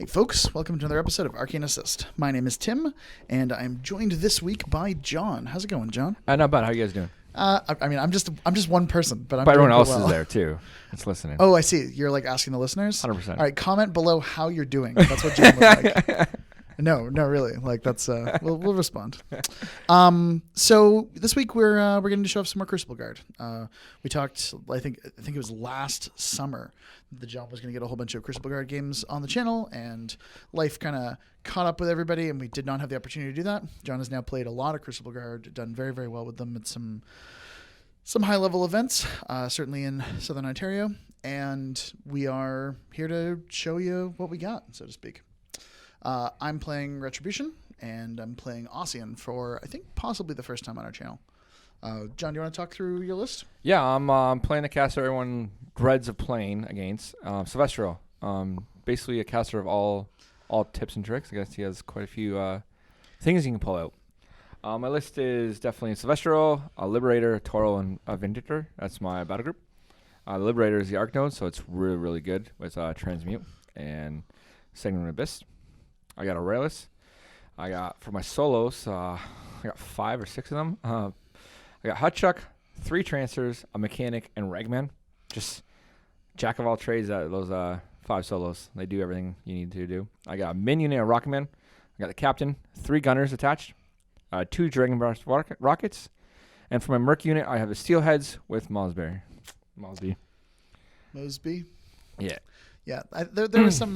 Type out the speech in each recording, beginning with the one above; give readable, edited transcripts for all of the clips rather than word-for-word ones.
Hey folks, welcome to another episode of Arcane Assist. My name is Tim, and I'm joined this week by John. How's it going, John? Not bad. How you guys doing? I'm just one person, but But doing everyone else well. is there too. It's listening. Oh, I see. You're like asking the listeners? 100%. All right, comment below how you're doing. That's what John would like. No, really. Like that's we'll respond. So this week we're going to show off some more Crucible Guard. We talked. I think it was last summer that John was going to get a whole bunch of Crucible Guard games on the channel, and life kind of caught up with everybody, and we did not have the opportunity to do that. John has now played a lot of Crucible Guard, done very very well with them at some high level events, certainly in Southern Ontario, and we are here to show you what we got, so to speak. I'm playing Retribution, and I'm playing Ossyan for, I think, possibly the first time on our channel. John, do you want to talk through your list? Yeah, I'm playing the caster everyone dreads of playing against, Syvestro. Basically a caster of all tips and tricks. I guess he has quite a few things he can pull out. My list is definitely Syvestro, a Liberator, a Toro, and a Vindicator. That's my battle group. The Liberator is the Arc node, so it's really, really good with Transmute and Segment Abyss. I got a Rayless. I got, for my solos, I got 5 or 6 of them. I got Hutchuck, 3 Trancers, a Mechanic, and Ragman. Just jack of all trades, those 5 solos. They do everything you need to do. I got a Min unit, a Rocketman. I got the Captain, 3 Gunners attached, 2 Dragon Burst Rockets. And for my Merc unit, I have the Steelheads with Mosby. Mosby? Yeah. Yeah, there was some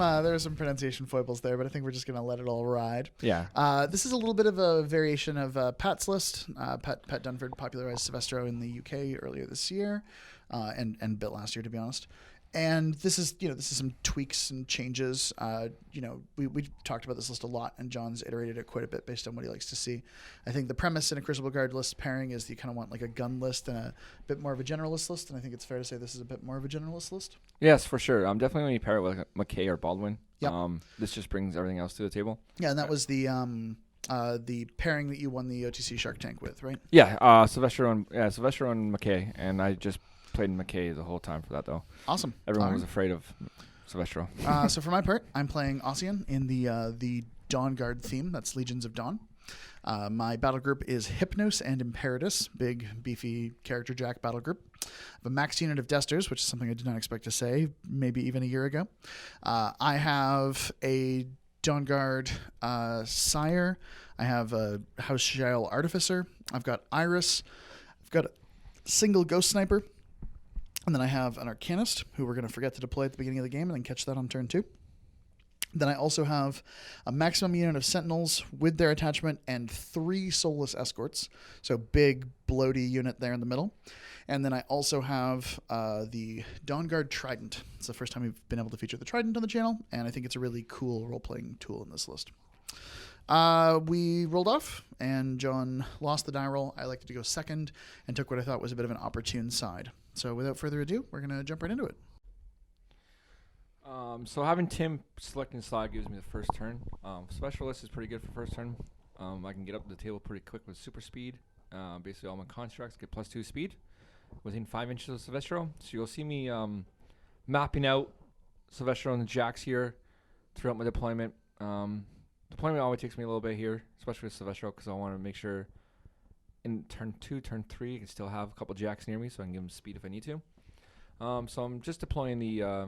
pronunciation foibles there, but I think we're just gonna let it all ride. Yeah. This is a little bit of a variation of Pat's list. Pat Dunford popularized Syvestro in the UK earlier this year, and a bit last year, to be honest. And this is some tweaks and changes. We talked about this list a lot, and John's iterated it quite a bit based on what he likes to see. I think the premise in a Crucible Guard list pairing is that you kind of want like a gun list and a bit more of a generalist list, and I think it's fair to say this is a bit more of a generalist list. Yes, for sure. Definitely when you pair it with like McKay or Baldwin. Yep. This just brings everything else to the table. Yeah, and that was the pairing that you won the OTC Shark Tank with, right? Yeah, Syvestro and McKay, and I just played McKay the whole time for that though. Awesome. Everyone was afraid of Syvestro. So for my part, I'm playing Ossyan in the Dawn Guard theme. That's Legions of Dawn. My battle group is Hypnos and Imperatus, big, beefy character jack battle group. I have a maxed unit of Desters, which is something I did not expect to say, maybe even a year ago. I have a Dawn Guard Sire. I have a House Shael Artificer. I've got Iris. I've got a single Ghost Sniper. And then I have an Arcanist, who we're going to forget to deploy at the beginning of the game and then catch that on turn 2. Then I also have a maximum unit of Sentinels with their attachment and 3 Soulless Escorts. So big, bloaty unit there in the middle. And then I also have the Dawn Guard Trident. It's the first time we've been able to feature the Trident on the channel, and I think it's a really cool role-playing tool in this list. We rolled off, and John lost the die roll. I elected to go second and took what I thought was a bit of an opportune side. So without further ado, we're going to jump right into it. So having Tim selecting slide gives me the first turn. Specialist is pretty good for first turn. I can get up to the table pretty quick with super speed. Basically all my constructs get +2 speed within 5 inches of Syvestro. So you'll see me mapping out Syvestro and the jacks here throughout my deployment. Deployment always takes me a little bit here, especially with Syvestro, because I want to make sure in turn 2, turn 3, I can still have a couple jacks near me, so I can give them speed if I need to. So I'm just deploying the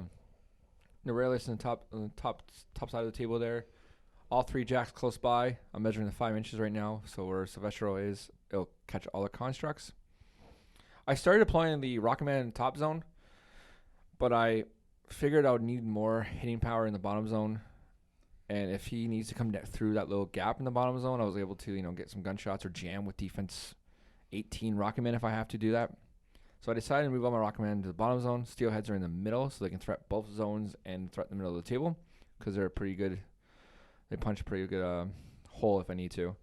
Rayless in the top side of the table there. All 3 jacks close by. I'm measuring the 5 inches right now, so where Syvestro is, it'll catch all the constructs. I started deploying the Rocketman in the top zone, but I figured I would need more hitting power in the bottom zone. And if he needs to come through that little gap in the bottom zone, I was able to, get some gunshots or jam with defense 18 Rocketmen if I have to do that. So I decided to move all my Rocketmen to the bottom zone. Steelheads are in the middle, so they can threat both zones and threat the middle of the table because they're pretty good. They punch a pretty good hole if I need to.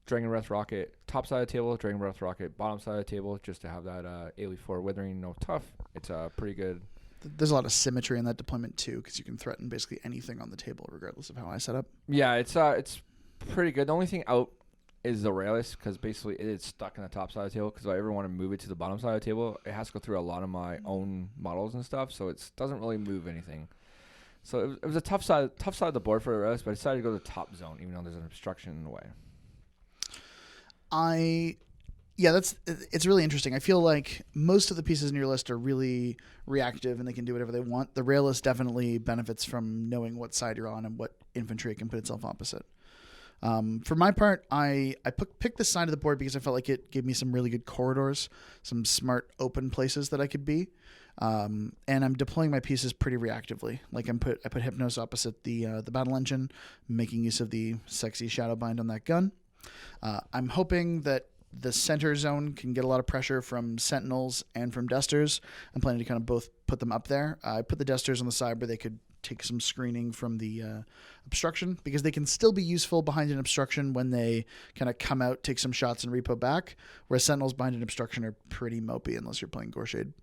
Dragon Breath Rocket, top side of the table. Dragon Breath Rocket, bottom side of the table, just to have that AoE 4 Withering, no tough. It's pretty good. There's a lot of symmetry in that deployment too, because you can threaten basically anything on the table, regardless of how I set up. Yeah, it's pretty good. The only thing out is the Rayless, because basically it is stuck in the top side of the table. Because if I ever want to move it to the bottom side of the table, it has to go through a lot of my own models and stuff, so it doesn't really move anything. So it was a tough side of the board for us, but I decided to go to the top zone, even though there's an obstruction in the way. It's really interesting. I feel like most of the pieces in your list are really reactive and they can do whatever they want. The rail list definitely benefits from knowing what side you're on and what infantry it can put itself opposite. For my part, I picked this side of the board because I felt like it gave me some really good corridors, some smart open places that I could be. And I'm deploying my pieces pretty reactively. Like I put Hypnos opposite the battle engine, making use of the sexy Shadowbind on that gun. I'm hoping that the center zone can get a lot of pressure from Sentinels and from Dusters. I'm planning to kind of both put them up there. I put the Dusters on the side where they could take some screening from the obstruction, because they can still be useful behind an obstruction when they kind of come out, take some shots, and repo back, whereas Sentinels behind an obstruction are pretty mopey unless you're playing Gorshade.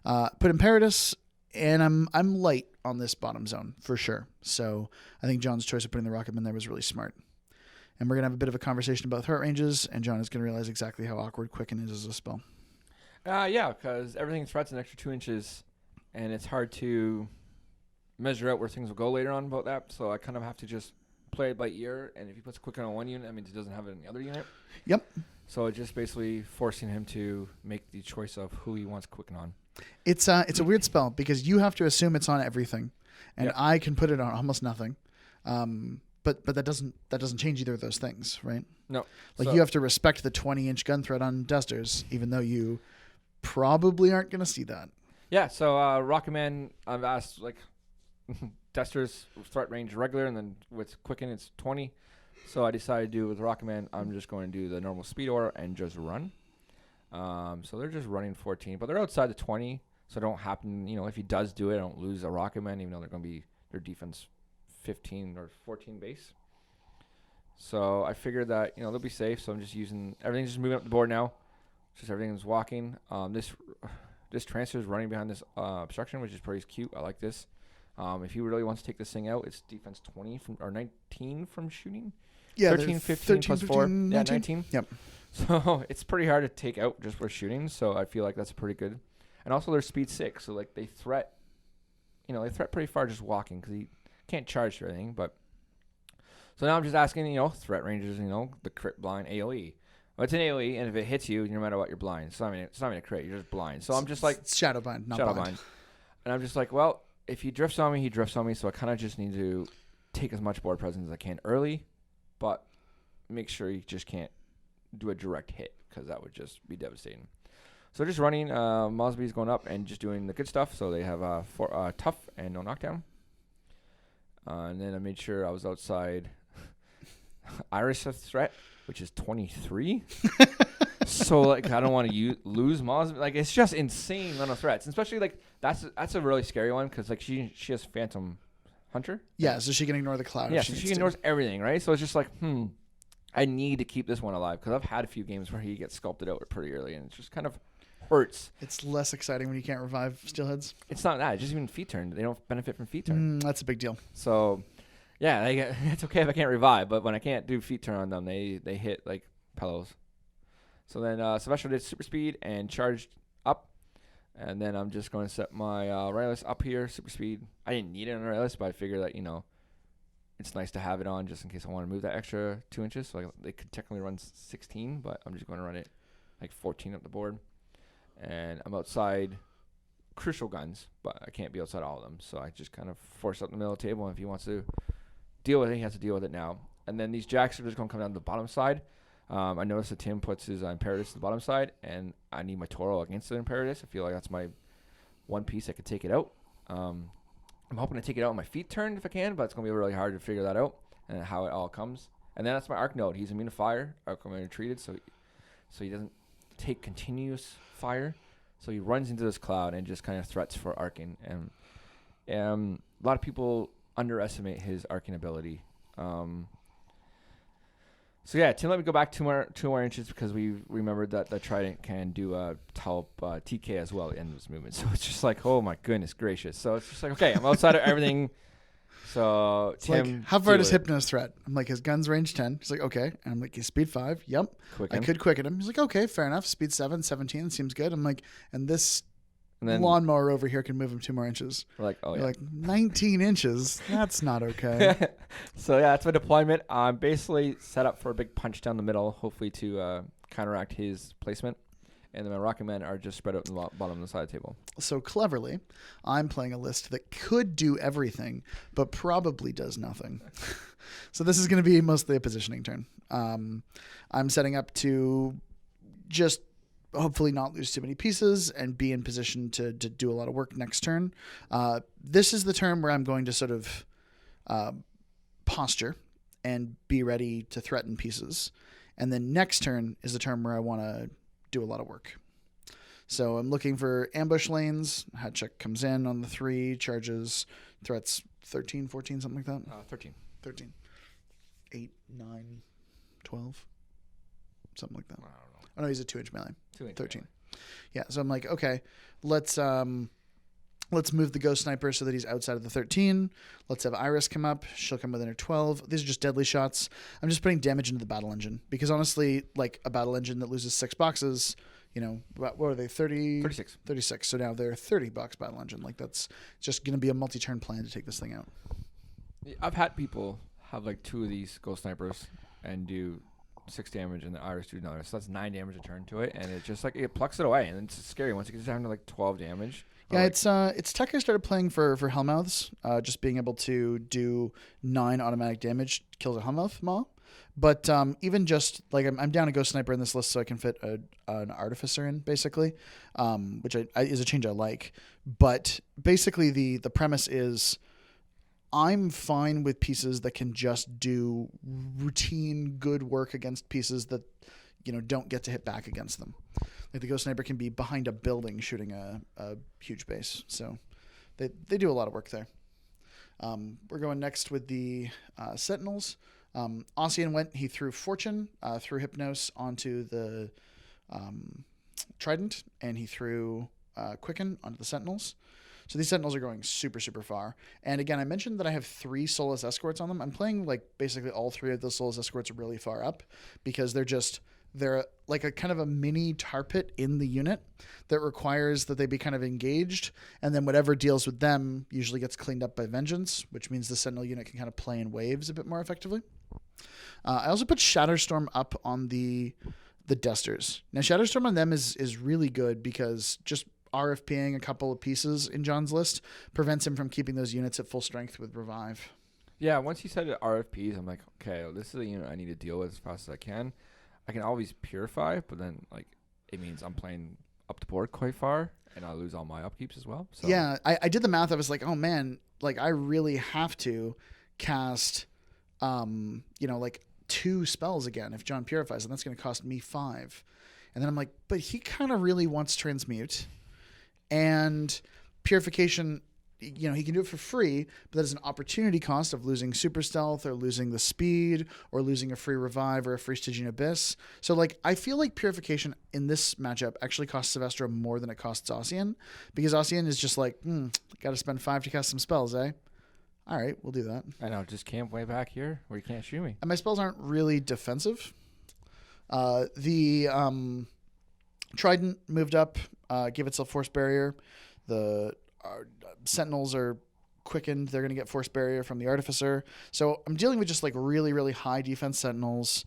Put Imperatus, and I'm light on this bottom zone for sure. So I think John's choice of putting the Rocketman there was really smart. And we're going to have a bit of a conversation about threat ranges, and John is going to realize exactly how awkward Quicken is as a spell. Yeah, because everything threats an extra 2 inches, and it's hard to measure out where things will go later on about that. So I kind of have to just play it by ear, and if he puts Quicken on one unit, that means he doesn't have it in the other unit. Yep. So it's just basically forcing him to make the choice of who he wants Quicken on. It's a weird spell because you have to assume it's on everything, and Yep. I can put it on almost nothing. But that doesn't change either of those things, right? No. Like you have to respect the 20-inch gun threat on Dusters, even though you probably aren't going to see that. Yeah, so Rocket Man, I've asked, like, Dusters threat range regular, and then with Quicken it's 20. So I decided to do with Rocket Man, I'm just going to do the normal speed aura and just run. So they're just running 14, but they're outside the 20, so don't happen, if he does do it, I don't lose a Rocket Man, even though they're going to be their defense 15 or 14 base. So I figured that, they'll be safe, so I'm just using, everything's just moving up the board now. Just everything's walking. This transfer is running behind this obstruction, which is pretty cute. I like this. If he really wants to take this thing out, it's defense 20 or 19 from shooting. Yeah, 13, 15 plus 4. 19. Yeah, 19. Yep. So it's pretty hard to take out just for shooting, so I feel like that's pretty good. And also they're speed 6, so like they threat pretty far just walking because he can't charge or anything. But so now I'm just asking, threat ranges, the crit blind AoE. Well, it's an AoE, and if it hits you, no matter what, you're blind. So it's not even a crit, you're just blind. So I'm just like it's Shadowbind, not blind. And I'm just like, well, if he drifts on me, he drifts on me. So I kind of just need to take as much board presence as I can early, but make sure he just can't do a direct hit because that would just be devastating. So just running, Mosby's going up and just doing the good stuff. So they have tough and no knockdown. And then I made sure I was outside Iris threat, which is 23. So like I don't want to lose Mosby. Like it's just insane amount of threats, and especially like that's a really scary one because like she has Phantom Hunter. Yeah, so she can ignore the cloud. Yeah, so she ignores everything, right? So it's just like I need to keep this one alive because I've had a few games where he gets sculpted out pretty early, and it just kind of hurts. It's less exciting when you can't revive Steelheads. It's not that. It's just even feet turn. They don't benefit from feet turn. That's a big deal. So, yeah, it's okay if I can't revive, but when I can't do feet turn on them, they hit like pillows. So then Syvestro did super speed and charged up. And then I'm just going to set my Rylus up here, super speed. I didn't need it on Rylus, but I figured that, it's nice to have it on just in case I want to move that extra 2 inches. So they could technically run 16, but I'm just going to run it like 14 up the board. And I'm outside crucial guns, but I can't be outside all of them. So I just kind of force up the middle of the table. And if he wants to deal with it, he has to deal with it now. And then these jacks are just going to come down to the bottom side. I noticed that Tim puts his Imperatus to the bottom side, and I need my Toro against the Imperatus. I feel like that's my one piece that could take it out. I'm hoping to take it out on my feet turn if I can, but it's going to be really hard to figure that out and how it all comes. And then that's my Arc Node. He's immune to fire. Arc Node treated, so he doesn't take continuous fire. So he runs into this cloud and just kind of threats for Arcane. And a lot of people underestimate his Arcane ability. So yeah, Tim let me go back two more inches because we remembered that the Trident can do a help TK as well at the end of his movement. So it's just like, oh my goodness gracious. So it's just like, okay, I'm outside of everything. So It's Tim, like, how far does Hypnos threat? I'm like, his gun's range 10. He's like, okay. And I'm like, he's speed 5. Yep. Quicken. I could quicken him. He's like, okay, fair enough. Speed 7, 17 seems good. I'm like, and this And then lawnmower over here can move him 2 more inches. we're like, oh You're yeah. like 19 inches. That's not okay. So yeah, that's my deployment. I'm basically set up for a big punch down the middle, hopefully to counteract his placement. And then my rocket men are just spread out in the bottom of the side of the table. So cleverly, I'm playing a list that could do everything, but probably does nothing. So this is going to be mostly a positioning turn. I'm setting up to just hopefully not lose too many pieces and be in position to do a lot of work next turn. This is the turn where I'm going to sort of posture and be ready to threaten pieces. And then next turn is the turn where I want to do a lot of work. So I'm looking for ambush lanes. Hat check comes in on the 3, charges, threats 13, 14, something like that. 13. 13. 8, 9, 12. Something like that. I don't know. Oh no, he's a 2-inch melee. 2-inch 13. melee. Yeah, so I'm like, okay, let's move the ghost sniper so that he's outside of the 13. Let's have Iris come up. She'll come within her 12. These are just deadly shots. I'm just putting damage into the battle engine because honestly, like a battle engine that loses 6 boxes, you know, what are they? 36. 36. So now they're a 30 box battle engine. Like that's just going to be a multi-turn plan to take this thing out. I've had people have like 2 of these ghost snipers and do 6 damage and the Iris do another. So that's 9 damage a turn to it, and it just like it plucks it away, and it's scary once it gets down to like 12 damage. Yeah, it's tech I started playing for Hellmouths, just being able to do 9 automatic damage kills a Hellmouth Maw. But even just like I'm down a Ghost Sniper in this list so I can fit an Artificer in basically, which is a change I like. But basically the premise is I'm fine with pieces that can just do routine good work against pieces that don't get to hit back against them. Like the Ghost Sniper can be behind a building shooting a huge base. So they do a lot of work there. We're going next with the Sentinels. Ossyan he threw Fortune, threw Hypnos onto the Trident, and he threw Quicken onto the Sentinels. So these Sentinels are going super, super far. And again, I mentioned that I have 3 Soulless Escorts on them. I'm playing like basically all 3 of those Soulless Escorts really far up because they're like a kind of a mini tar pit in the unit that requires that they be kind of engaged, and then whatever deals with them usually gets cleaned up by Vengeance, which means the Sentinel unit can kind of play in waves a bit more effectively. I also put Shatterstorm up on the Dusters. Now Shatterstorm on them is really good because just RFPing a couple of pieces in John's list prevents him from keeping those units at full strength with Revive. Yeah, once you said RFPs, I'm like, okay, well, this is a unit I need to deal with as fast as I can. I can always purify, but then like it means I'm playing up the board quite far, and I lose all my upkeeps as well. So. Yeah, I did the math. I was like, oh man, like I really have to cast, like 2 spells again if John purifies, and that's going to cost me 5. And then I'm like, but he kind of really wants Transmute, and Purification. He can do it for free, but that is an opportunity cost of losing Super Stealth or losing the speed or losing a free Revive or a free Stygian Abyss. So, like, I feel like Purification in this matchup actually costs Syvestro more than it costs Ossyan, because Ossyan is just like, got to spend 5 to cast some spells, eh? All right, we'll do that. I know, just camp way back here where you can't shoot me. And my spells aren't really defensive. The Trident moved up, gave itself Force Barrier. The Sentinels are quickened. They're going to get Force Barrier from the Artificer. So I'm dealing with just like really, really high defense Sentinels.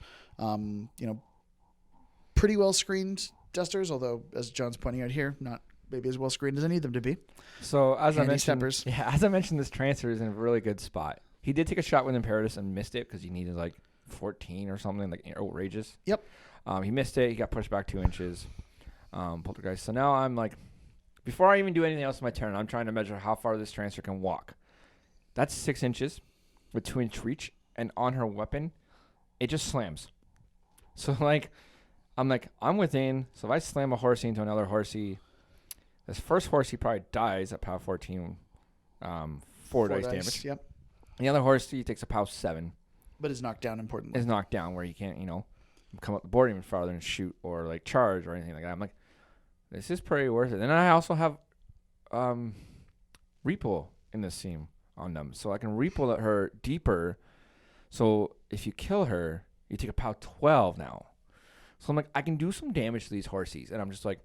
Pretty well screened Dusters, although as John's pointing out here, not maybe as well screened as I need them to be. So as I mentioned, this transfer is in a really good spot. He did take a shot with Imperatus and missed it because he needed like 14 or something, like outrageous. Yep. He missed it. He got pushed back 2 inches. Poltergeist. So now I'm like, before I even do anything else in my turn, I'm trying to measure how far this transfer can walk. That's 6 inches with 2-inch reach, and on her weapon, it just slams. So I'm within. So if I slam a horsey into another horsey, this first horsey probably dies at power 14, 4 dice damage. Yep. And the other horsey takes a power 7. But is knocked down importantly. Is knocked down where you can't, come up the board even farther and shoot or like charge or anything like that. I'm like, this is pretty worth it. And I also have Repo in this seam on them. So I can Repo her deeper. So if you kill her, you take a power 12 now. So I'm like, I can do some damage to these horsies. And I'm just like,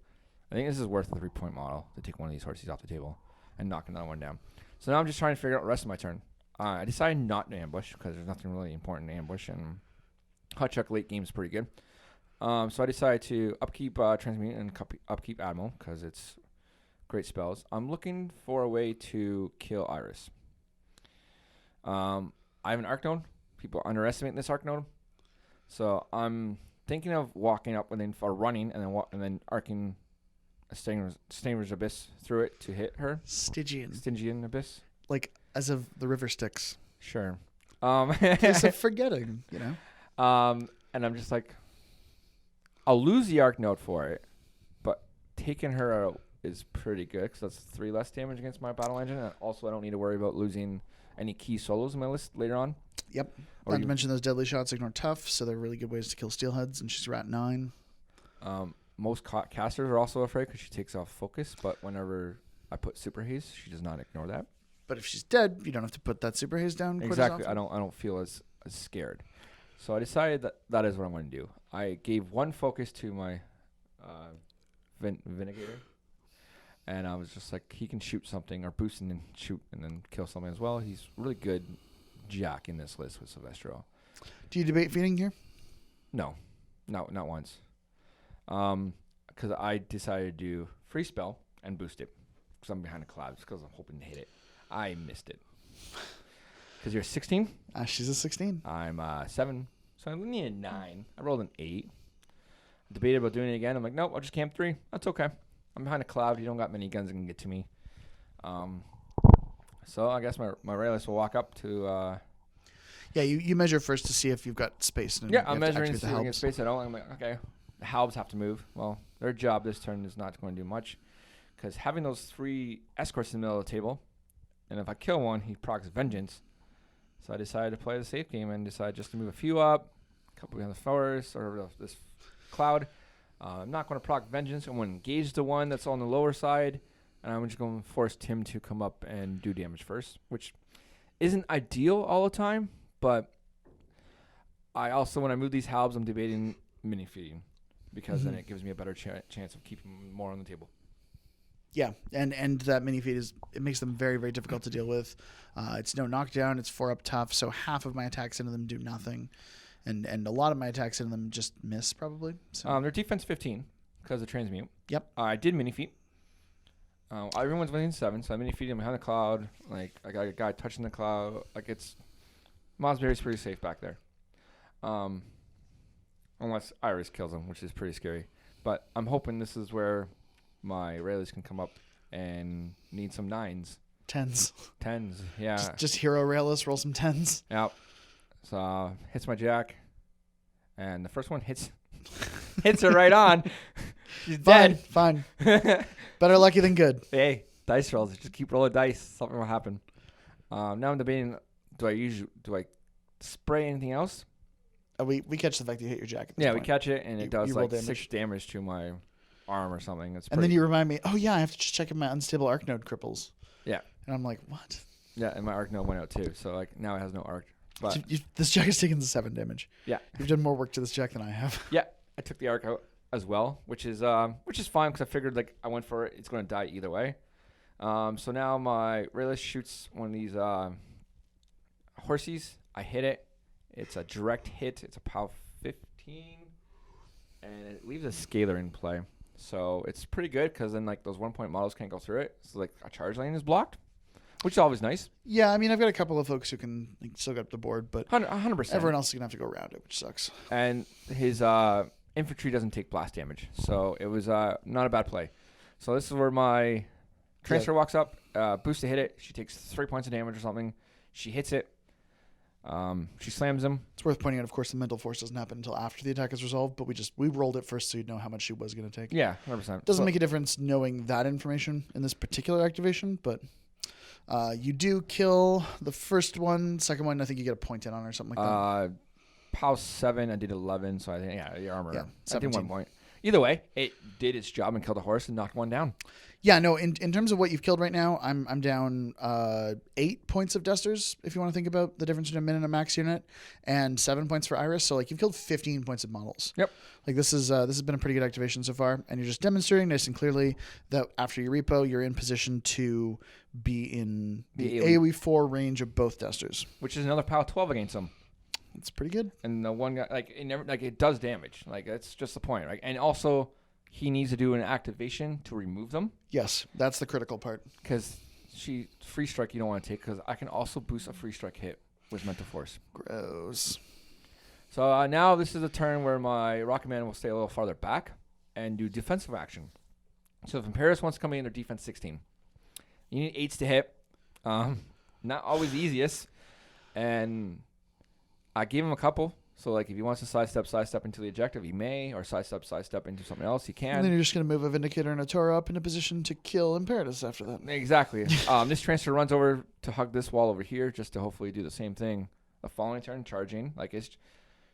I think this is worth the 3-point model to take one of these horses off the table and knock another one down. So now I'm just trying to figure out the rest of my turn. I decided not to ambush because there's nothing really important to ambush, and hot chuck late game is pretty good. So I decided to upkeep Transmute and upkeep Admiral because it's great spells. I'm looking for a way to kill Iris. I have an Arc Node. People underestimate this Arc Node. So I'm thinking of walking up or running and then arcing a Stanger's Abyss through it to hit her. Stygian Abyss. Like as of the river Styx. Sure. Case of forgetting, you know. And I'm just like, I'll lose the Arc Node for it, but taking her out is pretty good because that's 3 less damage against my battle engine. And also, I don't need to worry about losing any key solos in my list later on. Yep. Not to mention those deadly shots ignore tough, so they're really good ways to kill steelheads, and she's rat 9. Most casters are also afraid because she takes off focus, but whenever I put Super Haze, she does not ignore that. But if she's dead, you don't have to put that Super Haze down. Exactly. I don't feel as scared. So I decided that is what I'm going to do. I gave 1 focus to my Vinegator, and I was just like, he can shoot something or boost and then shoot and then kill something as well. He's really good Jack in this list with Syvestro. Do you debate feeding here? No, not once. Because I decided to do free spell and boost it because I'm behind the clouds because I'm hoping to hit it. I missed it. Because you're 16? She's a 16. I'm 7. So I need a 9. I rolled an 8. Debated about doing it again. I'm like, nope, I'll just camp 3. That's okay. I'm behind a cloud. You don't got many guns that can get to me. So I guess my Rayless will walk up to... Yeah, you measure first to see if you've got space. And yeah, I'm measuring to see if I get space. I don't. I'm like, okay, the Halbs have to move. Well, their job this turn is not going to do much because having those 3 escorts in the middle of the table, and if I kill one, he procs Vengeance. So I decided to play the safe game and decided just to move a few up, a couple behind the forest or this cloud. I'm not going to proc Vengeance. I'm going to engage the one that's on the lower side, and I'm just going to force Tim to come up and do damage first, which isn't ideal all the time. But I also, when I move these Halbs, I'm debating mini feeding because then it gives me a better chance of keeping more on the table. Yeah, and that mini feed it makes them very, very difficult to deal with. It's no knockdown. It's 4 up tough, so half of my attacks into them do nothing, and a lot of my attacks into them just miss probably. So. Their defense 15 because of transmute. Yep. I did mini feed. Everyone's within 7, so I mini feed him behind the cloud. Like I got a guy touching the cloud. Like it's Mosberry's pretty safe back there, unless Iris kills him, which is pretty scary. But I'm hoping this is where my Rayless can come up and need some 9s. 10s. 10s, yeah. Just hero Rayless, roll some 10s. Yep. So hits my Jack, and the first one hits her right on. She's dead. Fine. Better lucky than good. Hey, dice rolls. Just keep rolling dice. Something will happen. Now I'm debating. Do I spray anything else? We catch the fact that you hit your Jack. Yeah, we catch it, and it does like 6 damage to my arm or something. And then you remind me, oh yeah, I have to just check if my unstable Arc Node cripples. Yeah. And I'm like, what? Yeah, and my Arc Node went out too, so like now it has no Arc. But this Jack has taken the 7 damage. Yeah. You've done more work to this Jack than I have. Yeah, I took the Arc out as well, which is fine because I figured like I went for it. It's going to die either way. So now my Rayless shoots one of these horsies. I hit it. It's a direct hit. It's a POW 15, and it leaves a scalar in play. So it's pretty good because then like those 1-point models can't go through it. So like a charge lane is blocked, which is always nice. Yeah, I mean I've got a couple of folks who can still get up the board, but 100%. Everyone else is gonna have to go around it, which sucks. And his infantry doesn't take blast damage, so it was not a bad play. So this is where my transfer walks up, boost to hit it. She takes 3 points of damage or something. She hits it. She slams him. It's worth pointing out, of course, the mental force doesn't happen until after the attack is resolved, but we rolled it first so you'd know how much she was going to take. Yeah, 100%. Doesn't make a difference knowing that information in this particular activation, but you do kill the first one. Second one, I think you get a point in on or something like that. POW 7, I did 11, so I think, yeah, the armor. Yeah, I did 1 point. Either way, it did its job and killed a horse and knocked one down. Yeah, no, in terms of what you've killed right now, I'm down 8 points of Dusters, if you want to think about the difference between a min and a max unit, and 7 points for Iris. So, like, you've killed 15 points of models. Yep. Like, this has been a pretty good activation so far, and you're just demonstrating nice and clearly that after your repo, you're in position to be in the AoE 4 range of both Dusters. Which is another power 12 against him. It's pretty good. And the one guy, it does damage. Like, that's just the point, right? And also, he needs to do an activation to remove them. Yes, that's the critical part. Because free strike you don't want to take, because I can also boost a free strike hit with Mental Force. Gross. So now this is a turn where my Rocket Man will stay a little farther back and do defensive action. So if Imperatus wants to come in, their defense 16. You need 8s to hit. Not always the easiest. And I gave him a couple. So, like, if he wants to sidestep into the objective, he may, or sidestep into something else, he can. And then you're just going to move a Vindicator and a Toro up into position to kill Imperatus after that. Exactly. This transfer runs over to hug this wall over here just to hopefully do the same thing. The following turn, charging.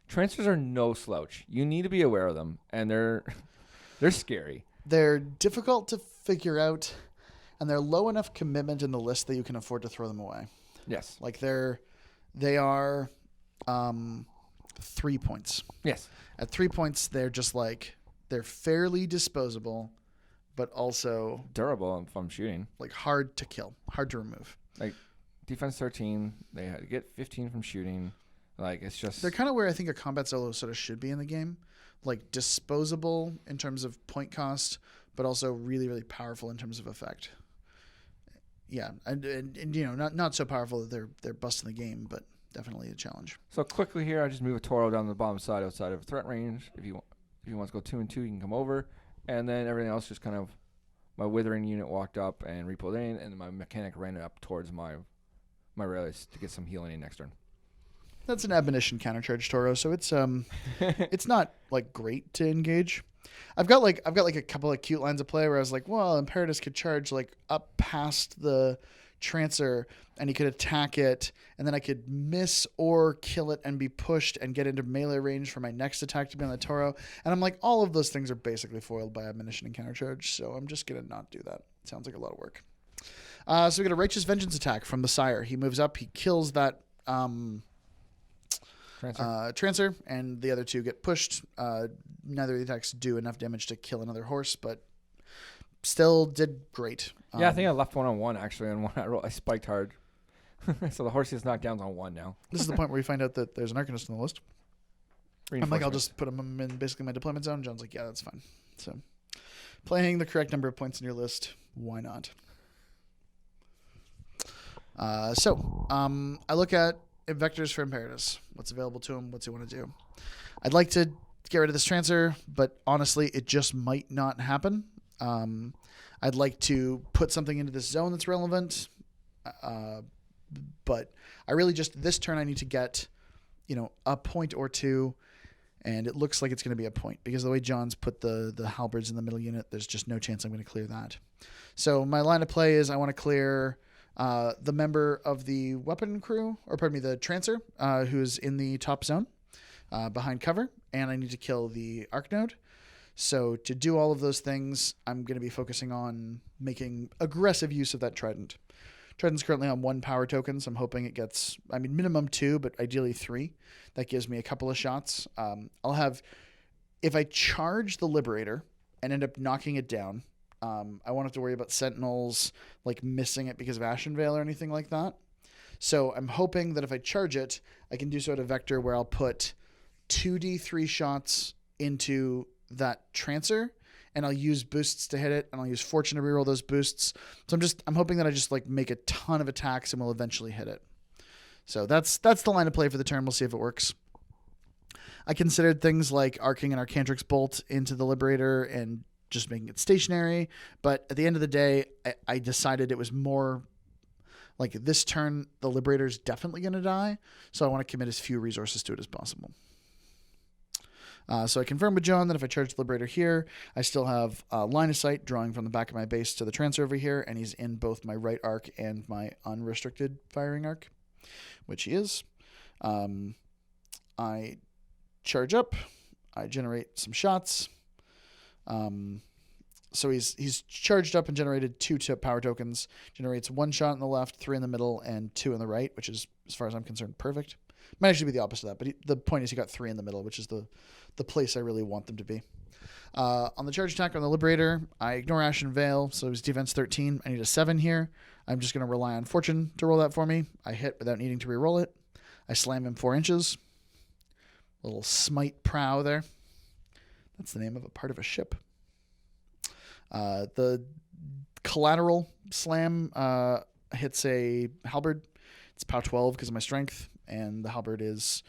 Transfers are no slouch. You need to be aware of them, and they're scary. They're difficult to figure out, and they're low enough commitment in the list that you can afford to throw them away. Yes. Like, they are 3 points. Yes. At 3 points, they're just like, they're fairly disposable, but also durable from shooting. Like, hard to kill, hard to remove. Like, defense 13, they had to get 15 from shooting. Like, it's just... They're kind of where I think a combat solo sort of should be in the game. Like, disposable in terms of point cost, but also really, really powerful in terms of effect. Yeah, and you know, not so powerful that they're busting the game, but definitely a challenge. So quickly here, I just move a Toro down the bottom side outside of threat range. If he wants to go 2 and 2, he can come over. And then everything else just kind of... My Withering unit walked up and repoed in, and my Mechanic ran up towards my Relics to get some healing in next turn. That's an Admonition countercharge Toro, so it's it's not like great to engage. I've got like a couple of cute lines of play where I was like, well, Imperatus could charge like up past the Trancer and he could attack it, and then I could miss or kill it and be pushed and get into melee range for my next attack to be on the Toro. And I'm like, all of those things are basically foiled by Admonition and countercharge, so I'm just gonna not do that. Sounds like a lot of work. So we get a Righteous Vengeance attack from the Sire. He moves up, he kills that Trancer, and the other two get pushed. Neither of the attacks do enough damage to kill another horse, but still did great. Yeah, I think I left one on one, actually, and one I spiked hard. So the horse is knocked down on 1 now. This is the point where we find out that there's an Arcanist on the list. I'm like, I'll just put him in basically my deployment zone. John's like, yeah, that's fine. So playing the correct number of points in your list, why not? I look at vectors for Imperatus. What's available to him? What's he want to do? I'd like to get rid of this Trancer, but honestly, it just might not happen. I'd like to put something into this zone that's relevant, but I really just, this turn I need to get, a point or two, and it looks like it's going to be a point because the way John's put the halberds in the middle unit, there's just no chance I'm going to clear that. So my line of play is I want to clear the member of the weapon crew, the Trancer, who's in the top zone behind cover, and I need to kill the Arc Node. So to do all of those things, I'm going to be focusing on making aggressive use of that Trident. Trident's currently on 1 power token, so I'm hoping it gets, minimum 2, but ideally 3. That gives me a couple of shots. I'll have, if I charge the Liberator and end up knocking it down, I won't have to worry about Sentinels like missing it because of Ashen Veil or anything like that. So I'm hoping that if I charge it, I can do so at a vector where I'll put 2d3 shots into that Trancer, and I'll use boosts to hit it, and I'll use Fortune to reroll those boosts. So I'm hoping that I just like make a ton of attacks and will eventually hit it. So that's the line of play for the turn. We'll see if it works. I considered things like arcing an Arcantrix Bolt into the Liberator and just making it stationary, but at the end of the day, I decided it was more like this turn, the Liberator's definitely going to die, so I want to commit as few resources to it as possible. So I confirmed with John that if I charge the Liberator here, I still have line of sight drawing from the back of my base to the Trancer over here, and he's in both my right arc and my unrestricted firing arc, which he is. I charge up, I generate some shots, So he's charged up and generated 2 power tokens. Generates 1 shot in the left, 3 in the middle, and 2 in the right, which is, as far as I'm concerned, perfect. Might actually be the opposite of that, but the point is he got 3 in the middle, which is the place I really want them to be. On the charge attack on the Liberator, I ignore Ashen Veil, so his defense 13. I need a 7 here. I'm just going to rely on Fortune to roll that for me. I hit without needing to re-roll it. I slam him 4 inches. Little smite prow there. That's the name of a part of a ship. The collateral slam hits a halberd. It's POW 12 because of my strength, and the halberd is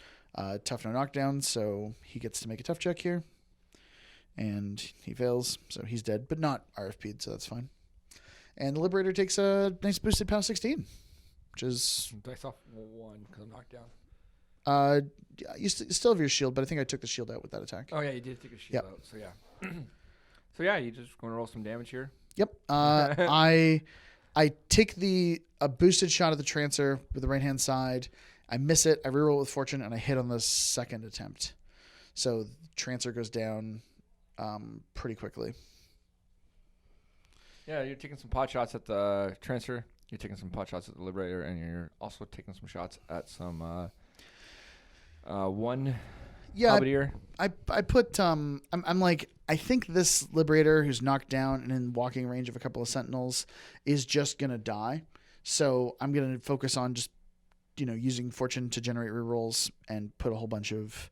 tough no knockdown, so he gets to make a tough check here. And he fails, so he's dead, but not RFP'd, so that's fine. And the Liberator takes a nice boosted POW 16, which is... Dice off 1 because I'm knocked down. You still have your shield, but I think I took the shield out with that attack. Oh, yeah, you did take a shield out, so yeah. So, yeah, you just going to roll some damage here? Yep. I take a boosted shot at the Trancer with the right-hand side. I miss it. I reroll it with Fortune, and I hit on the second attempt. So the Trancer goes down pretty quickly. Yeah, you're taking some pot shots at the Trancer. You're taking some pot shots at the Liberator, and you're also taking some shots at some one Halberdier. I put I'm like, I think this Liberator who's knocked down and in walking range of a couple of Sentinels is just gonna die. So I'm gonna focus on just using Fortune to generate rerolls and put a whole bunch of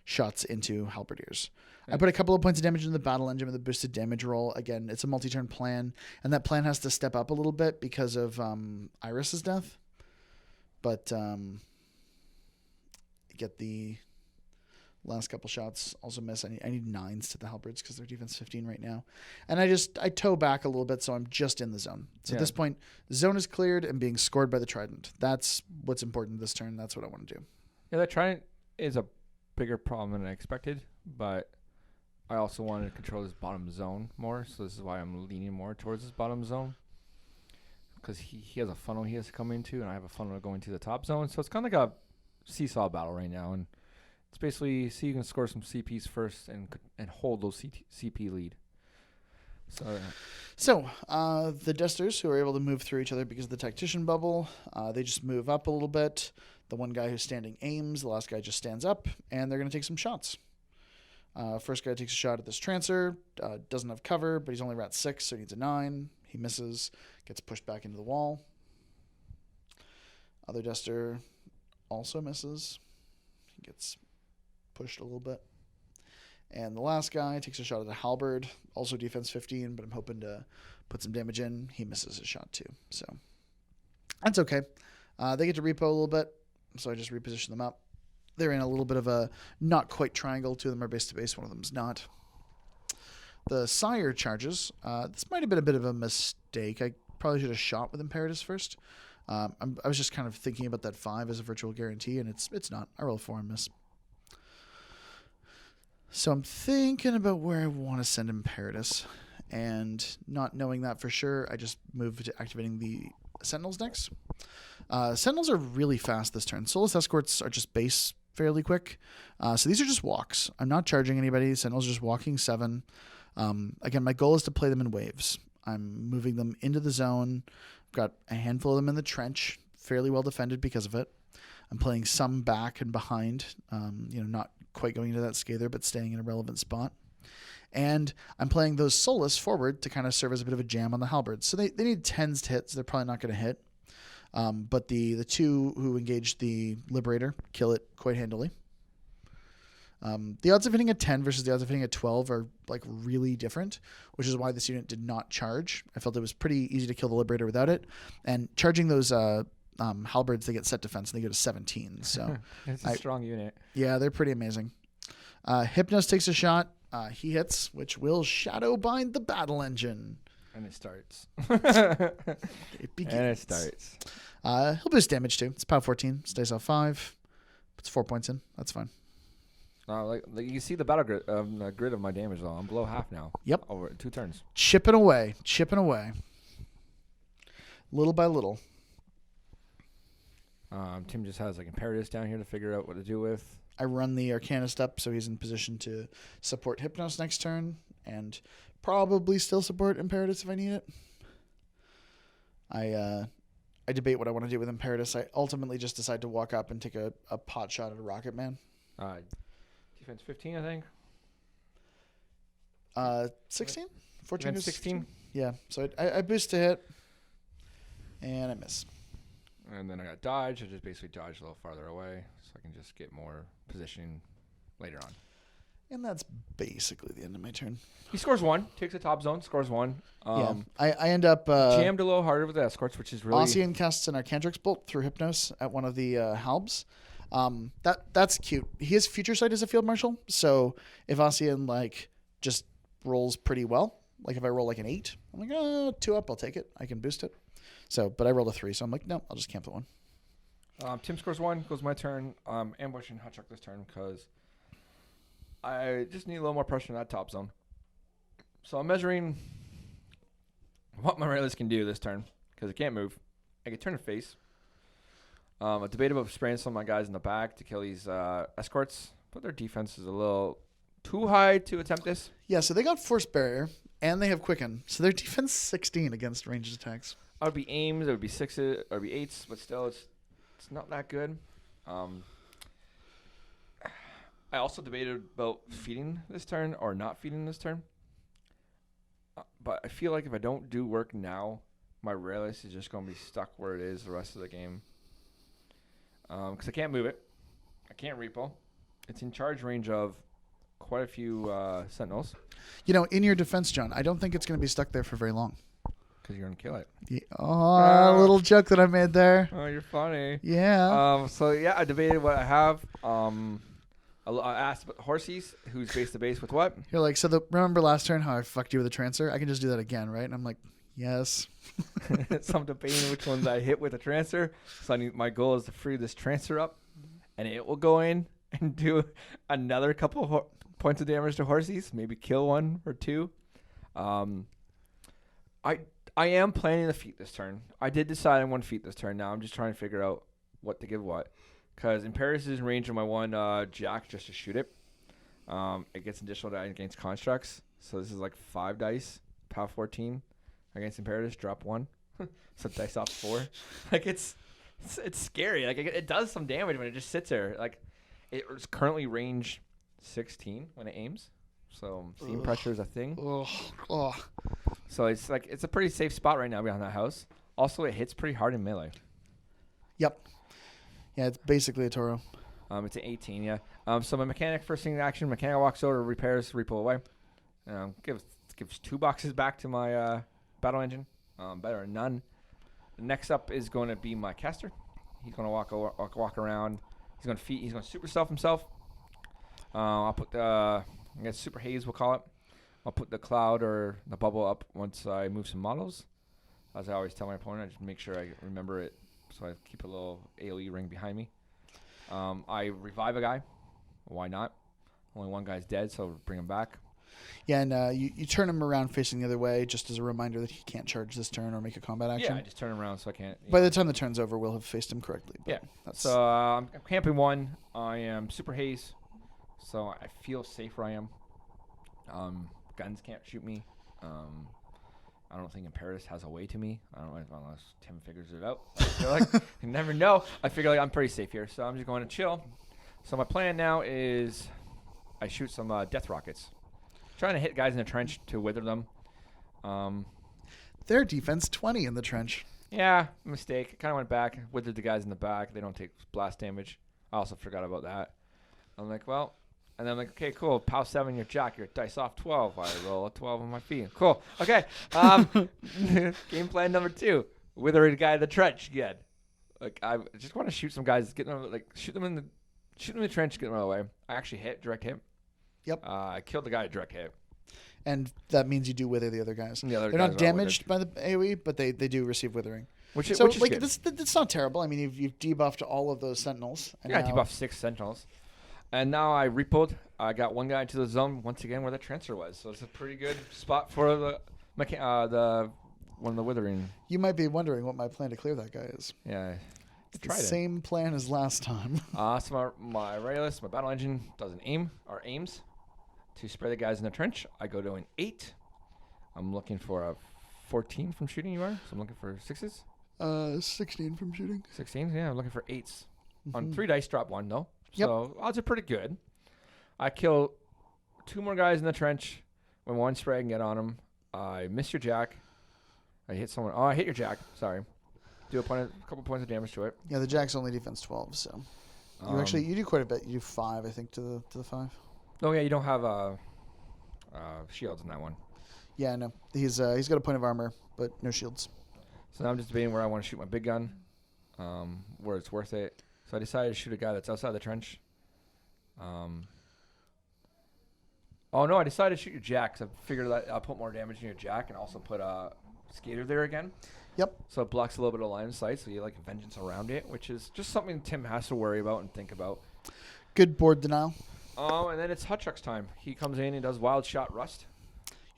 shots into Halberdiers. I put a couple of points of damage into the battle engine with a boosted damage roll. Again, it's a multi-turn plan, and that plan has to step up a little bit because of Iris's death. But get the last couple shots. Also miss. I need 9s to the halberds because they're defense 15 right now. And I toe back a little bit, so I'm just in the zone. So at this point, the zone is cleared and being scored by the Trident. That's what's important this turn. That's what I want to do. Yeah, that Trident is a bigger problem than I expected, but I also wanted to control this bottom zone more, so this is why I'm leaning more towards this bottom zone. Because he has a funnel he has to come into, and I have a funnel going to the top zone. So it's kind of like a seesaw battle right now, and it's basically see you can score some CPs first and hold those CP lead. So the Dusters, who are able to move through each other because of the Tactician bubble, they just move up a little bit. The one guy who's standing aims, the last guy just stands up, and they're going to take some shots. First guy takes a shot at this Trancer, doesn't have cover, but he's only rat 6, so he needs a 9. He misses, gets pushed back into the wall. Other Duster also misses. He gets pushed a little bit. And the last guy takes a shot at a halberd, also defense 15, but I'm hoping to put some damage in. He misses his shot too, so that's okay. They get to repo a little bit, so I just reposition them up. They're in a little bit of a not quite triangle. 2 of them are base to base, 1 of them's not. The Sire charges. This might have been a bit of a mistake. I probably should have shot with Imperatus first. I was just kind of thinking about that 5 as a virtual guarantee, and it's not. I roll a 4 and miss. So I'm thinking about where I want to send Imperatus, and not knowing that for sure, I just moved to activating the Sentinels next. Sentinels are really fast this turn. Soulless Escorts are just base fairly quick. So these are just walks. I'm not charging anybody. Sentinels are just walking 7. Again, my goal is to play them in waves. I'm moving them into the zone. I've got a handful of them in the trench, fairly well defended because of it. I'm playing some back and behind, not quite going into that scather, but staying in a relevant spot. And I'm playing those Soulless forward to kind of serve as a bit of a jam on the halberds. So they need 10s to hit, so they're probably not going to hit. But the 2 who engage the Liberator kill it quite handily. The odds of hitting a 10 versus the odds of hitting a 12 are like really different, which is why this unit did not charge. I felt it was pretty easy to kill the Liberator without it. And charging those halberds, they get set defense and they go to 17. So it's a strong unit. Yeah, they're pretty amazing. Hypnos takes a shot. He hits, which will shadow bind the battle engine. And it starts. It begins. And it starts. He'll boost damage too. It's POW 14. Stays off 5. Puts 4 points in. That's fine. Like you see the battle grid of my damage though. I'm below half now. Yep. Over 2 turns. Chipping away. Little by little. Tim just has like Imperatives down here to figure out what to do with. I run the Arcanist up so he's in position to support Hypnos next turn and probably still support Imperatus if I need it. I debate what I want to do with Imperatus. I ultimately just decide to walk up and take a pot shot at a Rocket Man. Defense 15, I think. 16? 14 Defense 16? Yeah, so I boost to hit, and I miss. And then I got dodge. I just basically dodge a little farther away so I can just get more positioning later on. And that's basically the end of my turn. He scores 1, takes the top zone, scores 1. Yeah, I end up... jammed a little harder with the escorts, which is really... Ossyan casts an Arcandrix Bolt through Hypnos at one of the Halbs. That's cute. He has Future Sight as a Field Marshal, so if Ossyan, just rolls pretty well, if I roll an 8, I'm like, 2 up, I'll take it. I can boost it. So, but I rolled a 3, so I'm like, no, I'll just camp the 1. Tim scores 1, goes my turn. Ambushing Hotchuck this turn because I just need a little more pressure in that top zone. So I'm measuring what my Rayless can do this turn because it can't move. I can turn and face. I debate about spraying some of my guys in the back to kill these escorts, but their defense is a little too high to attempt this. Yeah, so they got Force Barrier, and they have Quicken, so their defense 16 against ranged attacks. I would be aims, it would be 6s, it would be 8s, but still it's not that good. I also debated about feeding this turn or not feeding this turn. But I feel like if I don't do work now, my Rayless is just going to be stuck where it is the rest of the game. Because I can't move it. I can't repo. It's in charge range of quite a few Sentinels. In your defense, John, I don't think it's going to be stuck there for very long. Because you're going to kill it. Yeah. Little joke that I made there. Oh, you're funny. Yeah. I debated what I have. I asked about Horsies, who's base to base with what? You're like, remember last turn how I fucked you with a Transfer? I can just do that again, right? And I'm like, yes. So I'm debating which ones I hit with a Transfer. So my goal is to free this Transfer up, and it will go in and do another couple points of damage to Horsies, maybe kill 1 or 2. I am planning to feat this turn. I did decide I want to feat this turn. Now I'm just trying to figure out what to give what. Because Imperatus is in range of my 1 Jack just to shoot it. It gets additional die against constructs. So this is 5 dice. POW 14 against Imperatus. Drop 1. So dice off 4. It's scary. It does some damage when it just sits there. It's currently range 16 when it aims. So steam pressure is a thing. So it's a pretty safe spot right now behind that house. Also, it hits pretty hard in melee. Yep. Yeah, it's basically a Toro. It's an 18, yeah. So my mechanic, first thing in action, mechanic walks over, repairs, repo away. Gives 2 boxes back to my battle engine. Better than none. Next up is going to be my caster. He's going to walk around. He's going to feed. He's going to super self himself. I'll put I guess super haze we'll call it. I'll put the cloud or the bubble up once I move some models. As I always tell my opponent, I just make sure I remember it. So I keep a little AoE ring behind me. I revive a guy. Why not? Only 1 guy's dead, so bring him back. Yeah, and you turn him around facing the other way just as a reminder that he can't charge this turn or make a combat action. Yeah, I just turn him around so I can't. By the time the turn's over, we'll have faced him correctly. Yeah. So I'm camping 1. I am super haze, so I feel safe where I am. Guns can't shoot me. I don't think Imperatus has a way to me. I don't know unless Tim figures it out. I feel you never know. I figure I'm pretty safe here, so I'm just going to chill. So my plan now is I shoot some death rockets. Trying to hit guys in the trench to wither them. Their defense 20 in the trench. Yeah, mistake. Kind of went back, withered the guys in the back. They don't take blast damage. I also forgot about that. I'm like, well, and then I'm like, okay, cool. POW 7, your Jack, your dice off 12. I roll a 12 on my feet. Cool. Okay. Game plan number 2. Wither a guy in the trench again. I just want to shoot some guys, get them shoot them in the trench, get them away. I actually hit, direct hit. Yep. I killed the guy at direct hit. And that means you do wither the other guys. The other They're guys not damaged by the AoE, but they do receive withering. Which is good. It's not terrible. I mean, you've debuffed all of those sentinels. And I debuffed 6 sentinels. And now I repoed. I got 1 guy into the zone once again where the transfer was. So it's a pretty good spot for the one of the withering. You might be wondering what my plan to clear that guy is. Yeah. The same plan as last time. So my Raylis, my battle engine does an aims to spray the guys in the trench. I go to an 8. I'm looking for a 14 from shooting. You are, so I'm looking for 6s. 16 from shooting. 16, yeah. I'm looking for 8s. On 3 dice, drop 1 though. Yep. So odds are pretty good. I kill 2 more guys in the trench. When 1 spray, I can get on them. I miss your jack. I hit someone. Oh, I hit your jack. Sorry. Do a couple points of damage to it. Yeah, the jack's only defense 12, so you do quite a bit. You do 5, I think, to the 5. Oh yeah, you don't have shields in that one. Yeah, no. He's got a point of armor, but no shields. So now I'm just debating where I want to shoot my big gun, where it's worth it. So I decided to shoot a guy that's outside the trench. Oh no, I decided to shoot your jack because I figured that I'll put more damage in your jack and also put a skater there again. Yep. So it blocks a little bit of line of sight, so you like vengeance around it, which is just something Tim has to worry about and think about. Good board denial. And then it's Hutchuk's time. He comes in and does wild shot rust.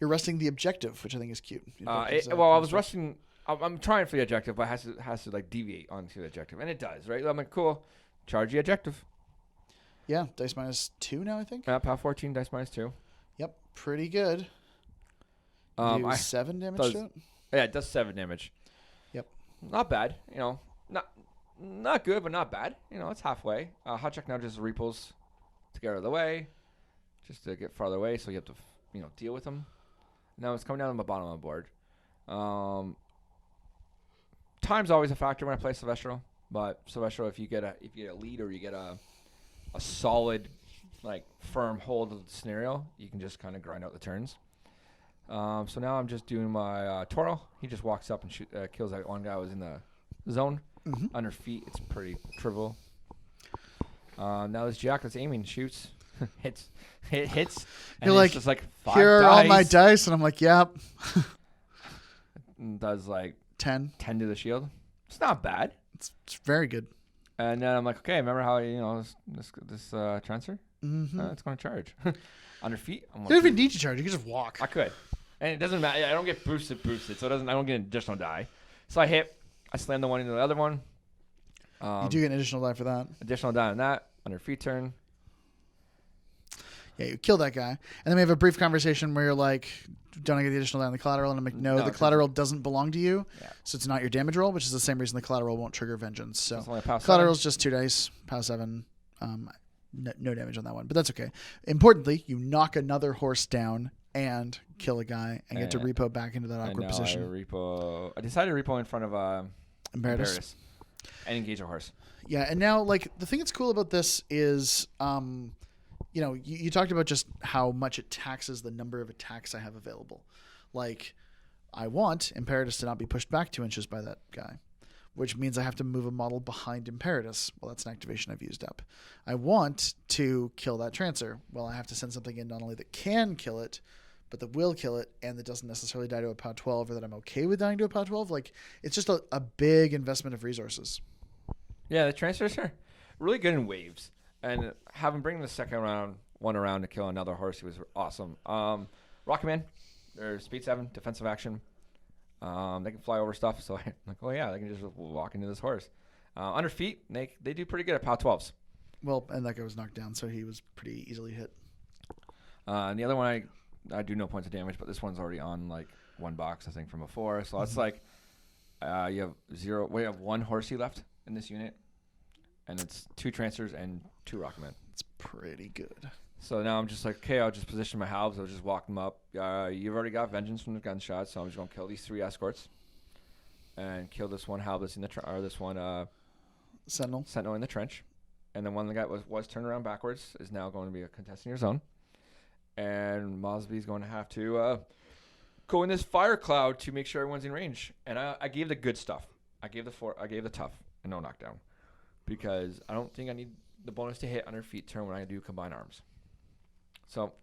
You're rusting the objective, which I think is cute. I was rusting. I'm trying for the objective, but it has to like deviate onto the objective, and it does, right? I'm like, cool, charge the objective. Yeah, dice -2 now, I think. Power 14, dice -2. Yep, pretty good. Do 7 damage to it? Yeah, it does 7 damage. Yep. Not bad, not good, but not bad. It's halfway. Hutchuk now just repos to get out of the way, just to get farther away, so you have to, deal with them. Now it's coming down to the bottom of the board. Time's always a factor when I play Syvestro, but Syvestro, if you get a lead or you get a solid, like firm hold of the scenario, you can just kind of grind out the turns. So now I'm just doing my Toro. He just walks up and kills that one guy who was in the zone. Under feet, it's pretty trivial. Now this Jack that's aiming shoots, hits. And you're like, just like 5 here are dice. all my dice, and I'm like, yep. Does like 10 to the shield. It's not bad. It's very good. And then I'm like, okay, remember how this transfer? It's going to charge. Under feet. You don't even need to charge. You can just walk. I could, and it doesn't matter. I don't get boosted, so I don't get an additional die. So I hit. I slam the one into the other one. You do get an additional die for that. Additional die on that. Under feet turn. Yeah, you kill that guy. And then we have a brief conversation where you're like, don't I get the additional die on the collateral? And I'm like, no, the collateral doesn't belong to you. Yeah. So it's not your damage roll, which is the same reason the collateral won't trigger vengeance. So collateral's just 2 dice, power 7. No damage on that one, but that's okay. Importantly, you knock another horse down and kill a guy and get to repo back into that awkward position. I decided to repo in front of Imperatus and engage a horse. Yeah, and now like the thing that's cool about this is you talked about just how much it taxes the number of attacks I have available. Like, I want Imperatus to not be pushed back 2 inches by that guy, which means I have to move a model behind Imperatus. Well, that's an activation I've used up. I want to kill that Trancer. Well, I have to send something in not only that can kill it, but that will kill it, and that doesn't necessarily die to a POW 12, or that I'm okay with dying to a POW 12. Like, it's just a big investment of resources. Yeah, the Trancers are really good in waves. And having bring the second one around to kill another horse, he was awesome. Rocket Man, they're speed 7, defensive action. They can fly over stuff, so I'm like, oh yeah, they can just walk into this horse. Under feet, they do pretty good at POW 12s. Well, and that guy was knocked down, so he was pretty easily hit. And the other one, I do no points of damage, but this one's already on like 1 box, I think, from before. So that's like you have 0. We have 1 horsey left in this unit, and it's 2 Trancers and 2 Rocketmen. It's pretty good. So now I'm just like, okay, I'll just position my halves. I'll just walk them up. You've already got vengeance from the gunshot, so I'm just gonna kill these 3 escorts and kill this one halb that's in the sentinel in the trench, and then one of the guy was turned around backwards is now going to be a contestant in your zone, and Mosby's going to have to go in this fire cloud to make sure everyone's in range. And I gave the good stuff. I gave the tough and no knockdown, because I don't think I need the bonus to hit under feet turn when I do combine arms. So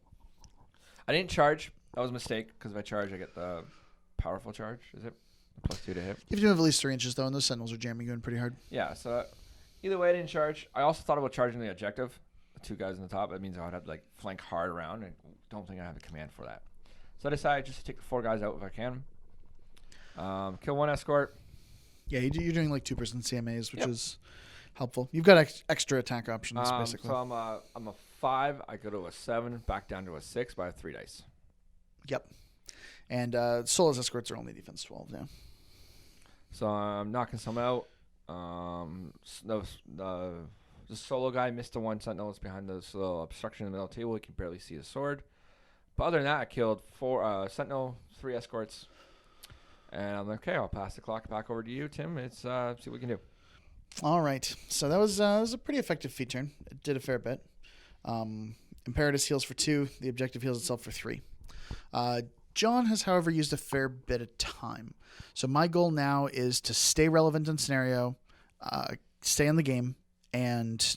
I didn't charge. That was a mistake, because if I charge, I get the powerful charge. Is it +2 to hit? You have to move at least 3 inches, though, and those sentinels are jamming you in pretty hard. Yeah, so either way, I didn't charge. I also thought about charging the objective, the 2 guys on the top. That means I would have to like flank hard around, and don't think I have the command for that. So I decided just to take the 4 guys out if I can. Kill 1 escort. Yeah, you're doing like 2% CMAs, which is helpful. You've got extra attack options, basically. So I'm a 5. I go to a 7, back down to a 6, but I have 3 dice. Yep. And Soulless Escorts are only defense 12 now. So I'm knocking some out. The solo guy missed the one sentinel that's behind this little obstruction in the middle of the table. He can barely see his sword. But other than that, I killed 4 sentinel, 3 escorts. And I'm like, okay, I'll pass the clock back over to you, Tim. It's see what we can do. All right. So that was a pretty effective feat turn. It did a fair bit. Imperatus heals for 2. The objective heals itself for 3. John has, however, used a fair bit of time. So my goal now is to stay relevant in scenario, stay in the game, and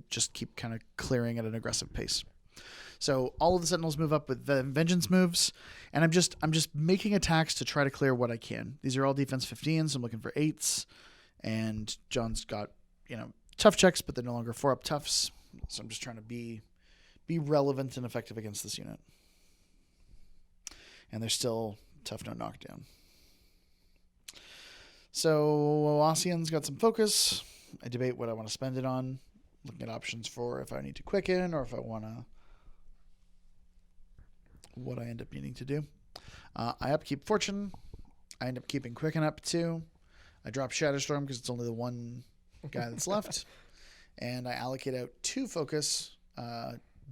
just keep kind of clearing at an aggressive pace. So all of the Sentinels move up with the Vengeance moves, and I'm just making attacks to try to clear what I can. These are all defense 15s. So I'm looking for 8s, and John's got tough checks, but they're no longer 4-up toughs. So I'm just trying to be relevant and effective against this unit. And they're still tough, no knockdown. So Ossyan's got some focus. I debate what I want to spend it on, looking at options for if I need to quicken or if I want to, what I end up needing to do. I upkeep Fortune. I end up keeping Quicken up too. I drop Shatterstorm because it's only the one guy that's left. And I allocate out 2 focus,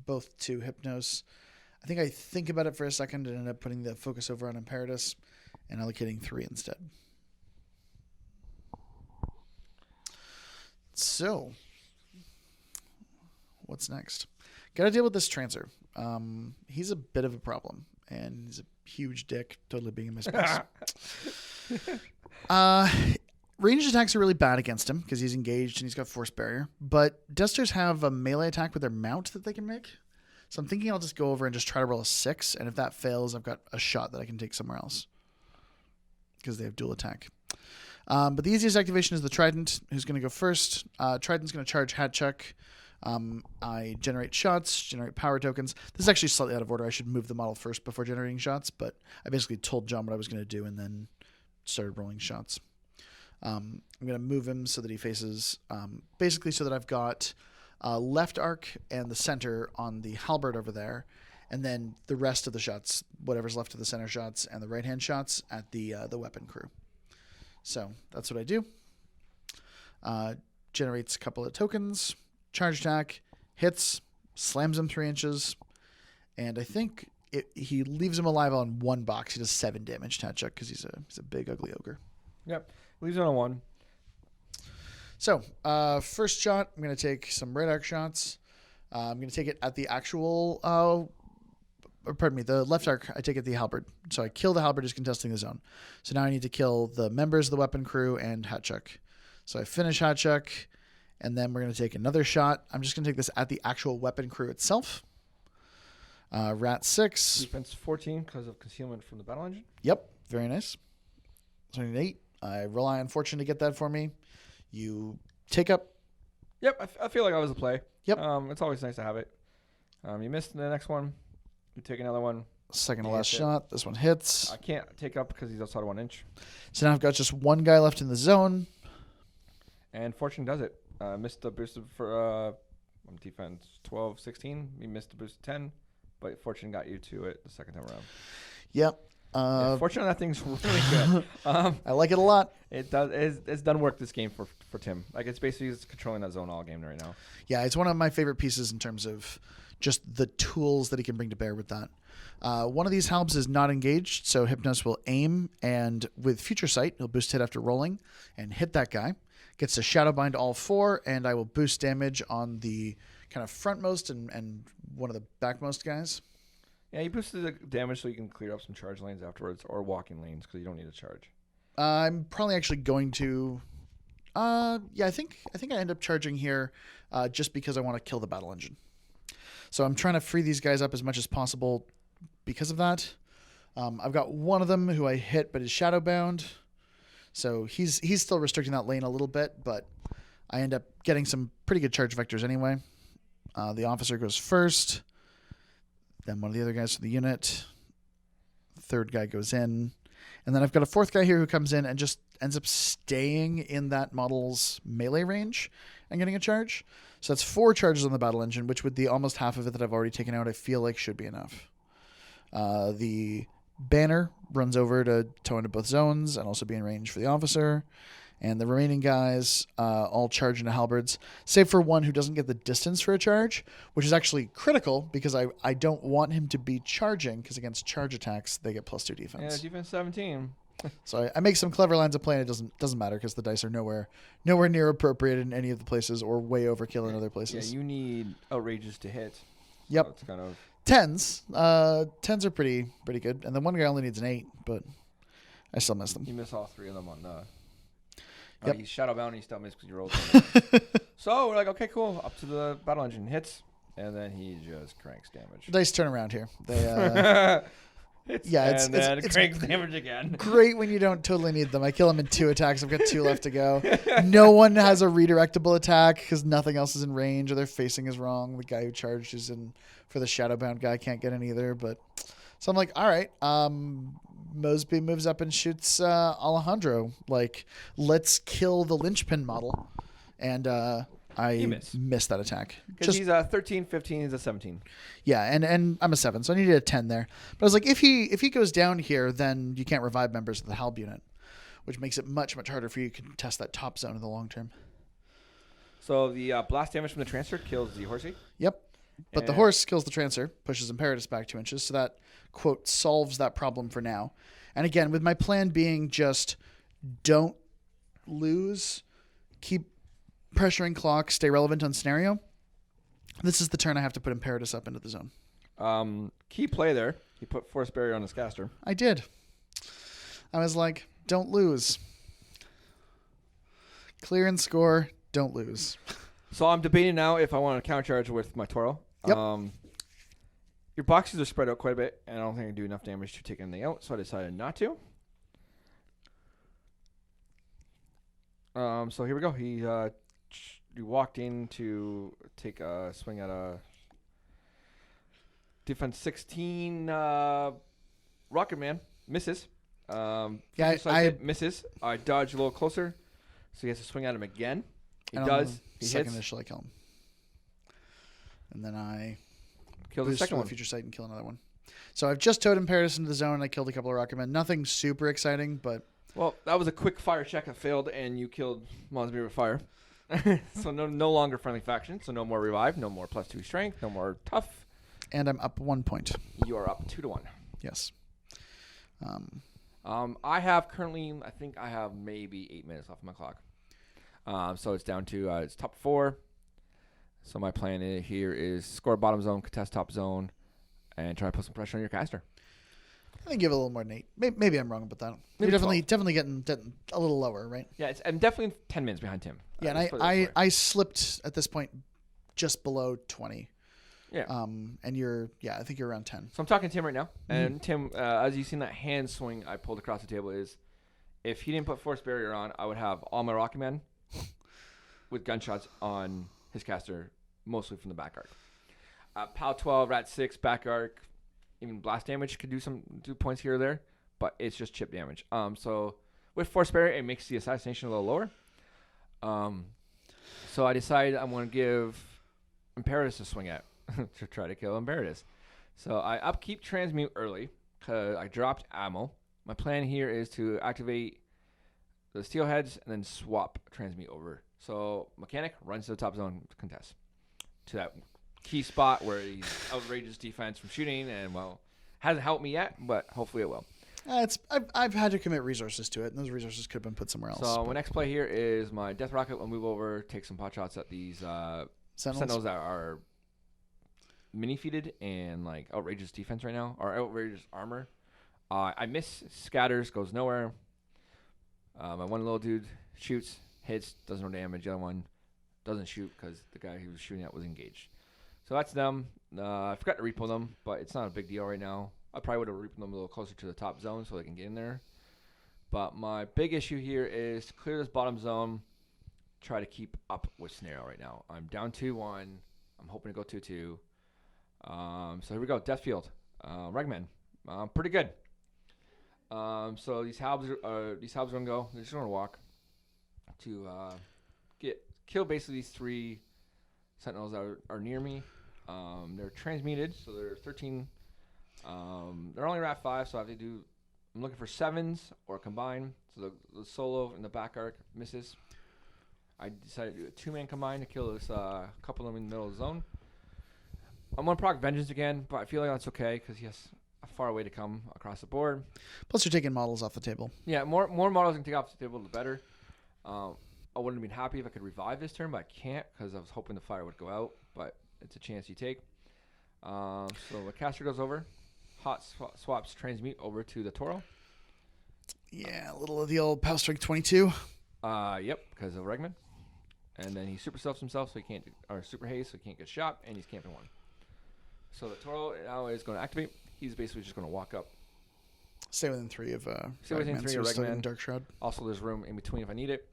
both to Hypnos. I think about it for a second and end up putting the focus over on Imperatus and allocating 3 instead. So, what's next? Got to deal with this Trancer. He's a bit of a problem, and he's a huge dick, totally being in my space. Ranged attacks are really bad against him because he's engaged and he's got Force Barrier. But Dusters have a melee attack with their mount that they can make. So I'm thinking I'll just go over and just try to roll a 6, and if that fails, I've got a shot that I can take somewhere else because they have dual attack. But the easiest activation is the Trident, who's going to go first. Trident's going to charge Hatchuck. I generate shots, generate power tokens. This is actually slightly out of order. I should move the model first before generating shots, but I basically told John what I was going to do and then started rolling shots. I'm going to move him so that he faces, basically so that I've got left arc and the center on the halberd over there, and then the rest of the shots, whatever's left of the center shots and the right-hand shots at the weapon crew. So that's what I do. Generates a couple of tokens, charge attack, hits, slams him 3 inches, and I think he leaves him alive on 1 box. He does 7 damage to Hatchuck because he's a big, ugly ogre. Yep, leaves it on 1. So, first shot, I'm going to take some red arc shots. I'm going to take it at the actual, the left arc, I take it the halberd. So I kill the halberd who's contesting the zone. So now I need to kill the members of the weapon crew and Hatchuck. So I finish Hatchuck, and then we're going to take another shot. I'm just going to take this at the actual weapon crew itself. Rat 6. Defense 14 because of concealment from the battle engine. Yep, very nice. So I need 8. I rely on Fortune to get that for me. You take up. Yep, I feel like I was a play. Yep. It's always nice to have it. You missed the next one. You take another one. Second to last shot. This one hits. I can't take up because he's outside of 1 inch. So now I've got just 1 guy left in the zone. And Fortune does it. Missed the boost for defense 12, 16. You missed the boost 10, but Fortune got you to it the second time around. Yep. Fortune on that thing's really good. I like it a lot. It does. It's done work this game for Tim. Like it's basically just controlling that zone all game right now. Yeah, it's one of my favorite pieces in terms of just the tools that he can bring to bear with that. One of these halbs is not engaged, so Hypnos will aim, and with Future Sight, he'll boost hit after rolling and hit that guy. Gets to Shadowbind all 4, and I will boost damage on the kind of frontmost and one of the backmost guys. Yeah, you boosted the damage so you can clear up some charge lanes afterwards, or walking lanes because you don't need to charge. I'm probably actually going to. I think I end up charging here, just because I want to kill the battle engine. So I'm trying to free these guys up as much as possible because of that. I've got one of them who I hit but is shadowbound, so he's still restricting that lane a little bit, but I end up getting some pretty good charge vectors anyway. The officer goes first. Then one of the other guys from the unit. Third guy goes in. And then I've got a 4th guy here who comes in and just ends up staying in that model's melee range and getting a charge. So that's 4 charges on the battle engine, which with the almost half of it that I've already taken out, I feel like should be enough. The banner runs over to toe into both zones and also be in range for the officer. And the remaining guys all charge into halberds, save for one who doesn't get the distance for a charge, which is actually critical because I don't want him to be charging, because against charge attacks, they get +2 defense. Yeah, defense 17. So I make some clever lines of play, and it doesn't matter because the dice are nowhere near appropriate in any of the places or way overkill in other places. Yeah, you need outrageous to hit. Yep. So it's kind of 10s. 10s are pretty good, and the one guy only needs an 8, but I still miss them. You miss all 3 of them on the... Yep. He's Shadow Bound and he still missed because you rolled. So we're like, okay, cool. Up to the battle engine. Hits. And then he just cranks damage. The dice turn around here. They, it's cranks damage again. Great when you don't totally need them. I kill him in 2 attacks. I've got 2 left to go. No one has a redirectable attack because nothing else is in range or their facing is wrong. The guy who charged is in for the Shadowbound guy can't get in either. But so I'm like, all right. Mosby moves up and shoots Alejandro. Like, let's kill the linchpin model. And I missed that attack. Because he's a 13, 15, he's a 17. Yeah, and I'm a 7, so I needed a 10 there. But I was like, if he goes down here, then you can't revive members of the Halb unit, which makes it much, much harder for you to contest that top zone in the long term. So the blast damage from the transfer kills the horsey? Yep. But the horse kills the transfer, pushes Imperatus back 2 inches, so that, quote, solves that problem for now. And again, with my plan being just don't lose, keep pressuring clock, stay relevant on scenario, this is the turn I have to put Imperatus up into the zone. Key play there. He put Force Barrier on his caster. I did. I was like, don't lose. Clear and score, don't lose. So I'm debating now if I want to countercharge with my Toro. Yep. Your boxes are spread out quite a bit, and I don't think I do enough damage to take anything out, so I decided not to. So here we go. He walked in to take a swing at a defense 16 Rocket Man. Misses. I misses. I dodge a little closer, so he has to swing at him again. He And does. on He the second hits. initial, I kill him. And then I Kills the boost second for one. the future sight and kill another one. So I've just towed Imperatus into the zone. And I killed a couple of Rocketmen. Nothing super exciting, but Well, that was a quick fire check that failed, and you killed Mosby with fire. So no longer friendly faction. So no more revive, no more +2 strength, no more tough. and I'm up 1 point. You are up 2-1. Yes. I have currently, I think I have maybe 8 minutes left on my clock. So it's down to it's top 4. So my plan here is score bottom zone, contest top zone, and try to put some pressure on your caster. I think you have a little more than 8. Maybe I'm wrong about that. Maybe You're definitely getting a little lower, right? Yeah, I'm definitely 10 minutes behind Tim. Yeah, and I slipped at this point just below 20. Yeah. And I think you're around 10. So I'm talking to Tim right now. And Tim, as you've seen that hand swing I pulled across the table is, if he didn't put Force Barrier on, I would have all my Rocket Men with gunshots on his caster, mostly from the back arc. PAL 12, Rat 6, back arc, even blast damage could do points here or there, but it's just chip damage. So with Force Barrier, it makes the assassination a little lower. So I decided I'm going to give Imperatus a swing at to try to kill Imperatus. So I upkeep Transmute early because I dropped ammo. My plan here is to activate the Steelheads and then swap Transmute over. So Mechanic runs to the top zone to contest to that key spot where he's outrageous defense from shooting, and hasn't helped me yet, but hopefully it will. I've had to commit resources to it, and those resources could have been put somewhere else. So my next play here is my Death Rocket will move over, take some pot shots at these Sentinels that are mini-feated and like outrageous defense right now, or outrageous armor. I miss, scatters, goes nowhere. My one little dude shoots, hits, does no damage. The other one doesn't shoot because the guy he was shooting at was engaged. So that's them. I forgot to repo them, but it's not a big deal right now. I probably would have repo them a little closer to the top zone so they can get in there. But my big issue here is to clear this bottom zone, try to keep up with scenario right now. I'm down 2-1. I'm hoping to go 2-2. So here we go. Deathfield. Regman. Pretty good. So these halbs are gonna go. They're just gonna walk to kill basically these 3 sentinels that are near me. They're transmuted, so they're 13. They're only at 5, so I have to do. I'm looking for 7s or combine. So the solo in the back arc misses. I decided to do a 2-man combine to kill this couple of them in the middle of the zone. I'm gonna proc Vengeance again, but I feel like that's okay because he has a far way to come across the board. Plus, you're taking models off the table. Yeah, more models can take off the table, the better. I wouldn't have been happy if I could revive this turn, but I can't because I was hoping the fire would go out. But it's a chance you take. So the caster goes over. Hot swaps transmute over to the Toro. Yeah, a little of the old Power Strike 22. Yep, because of Regman. And then he super selfs himself, so he can't, or super haze, so he can't get shot, and he's camping 1. So the Toro now is going to activate. He's basically just going to walk up. Stay within 3 of Stay within 3 of Regman. Regman. Dark Shroud. Also, there's room in between if I need it.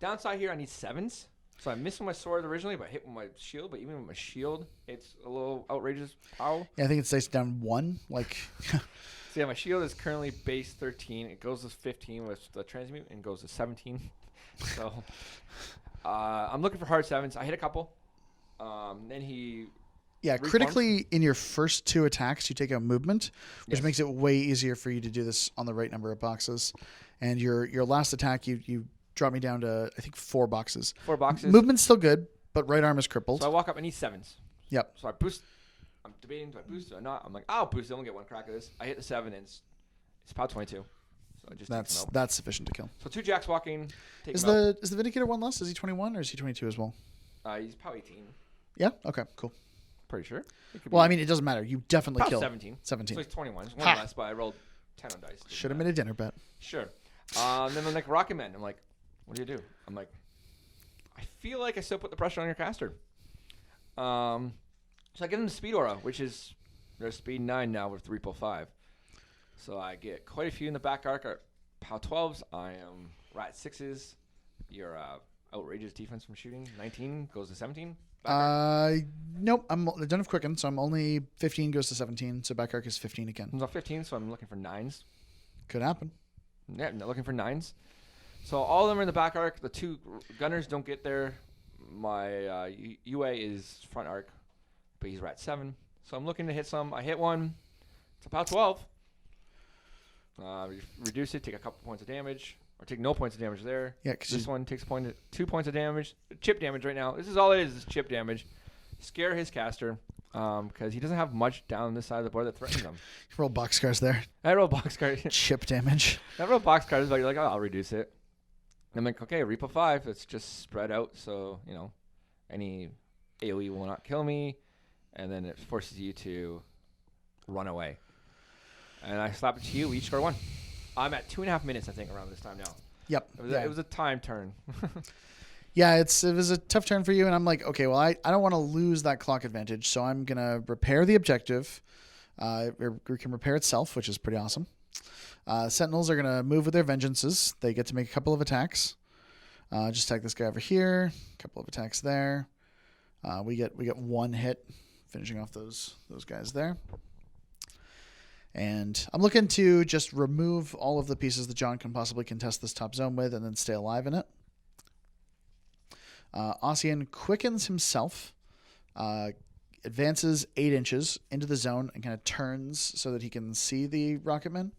Downside here, I need 7s. So I missed with my sword originally, but I hit with my shield. But even with my shield, it's a little outrageous power. Yeah, I think it stays down 1. Like, so yeah, my shield is currently base 13. It goes to 15 with the transmute and goes to 17. So I'm looking for hard 7s. I hit a couple. Then he... Yeah, critically in your first 2 attacks, you take out movement, which Yes. makes it way easier for you to do this on the right number of boxes. And your last attack, you drop me down to, I think, 4 boxes. 4 boxes. Movement's still good, but right arm is crippled. So I walk up, I need 7s. Yep. So I boost. I'm debating, do I boost or not? I'm like, I'll boost it. I'll only get 1 crack of this. I hit the 7 and it's power 22. So I just take them out. That's sufficient to kill. So 2 jacks walking. Take Is them out. the Vindicator 1 less? Is he 21 or is he 22 as well? He's power 18. Yeah? Okay, cool. Pretty sure. Well, I mean, it doesn't matter. You definitely Power kill. 17. 17. So he's 21. It's 1 Ha! less, but I rolled 10 on dice. Should have made a dinner bet. Sure. Then I'm like, Rocket Man. I'm like, what do you do? I'm like, I feel like I still put the pressure on your caster. So I give him the Speed Aura, which is their Speed 9 now with Repo 5. So I get quite a few in the back arc. Power 12s. I am Rat 6s. Your outrageous defense from shooting 19 goes to 17. Nope. I'm done with Quicken, so I'm only 15 goes to 17. So back arc is 15 again. I'm 15, so I'm looking for 9s. Could happen. Yeah, I'm looking for 9s. So all of them are in the back arc. The 2 gunners don't get there. My UA is front arc, but he's Rat 7. So I'm looking to hit some. I hit 1. It's about 12. Reduce it, take a couple points of damage, or take no points of damage there. Yeah, because this one takes 2 points of damage. Chip damage right now. This is all it is chip damage. Scare his caster because he doesn't have much down this side of the board that threatens him. you roll boxcars there. I roll boxcar. Chip damage. I roll boxcars, but you're like, oh, I'll reduce it. I'm like, okay, Repo 5, it's just spread out, so, you know, any AoE will not kill me, and then it forces you to run away. And I slap it to you, we each score 1. I'm at 2.5 minutes, I think, around this time now. Yep. It was a time turn. Yeah, it was a tough turn for you, and I'm like, okay, well, I don't want to lose that clock advantage, so I'm going to repair the objective. It can repair itself, which is pretty awesome. Sentinels are going to move with their vengeances. They get to make a couple of attacks. Just attack this guy over here. A couple of attacks there. We get 1 hit, finishing off those guys there. And I'm looking to just remove all of the pieces that John can possibly contest this top zone with and then stay alive in it. Ossyan quickens himself, advances 8 inches into the zone and kind of turns so that he can see the Rocketman.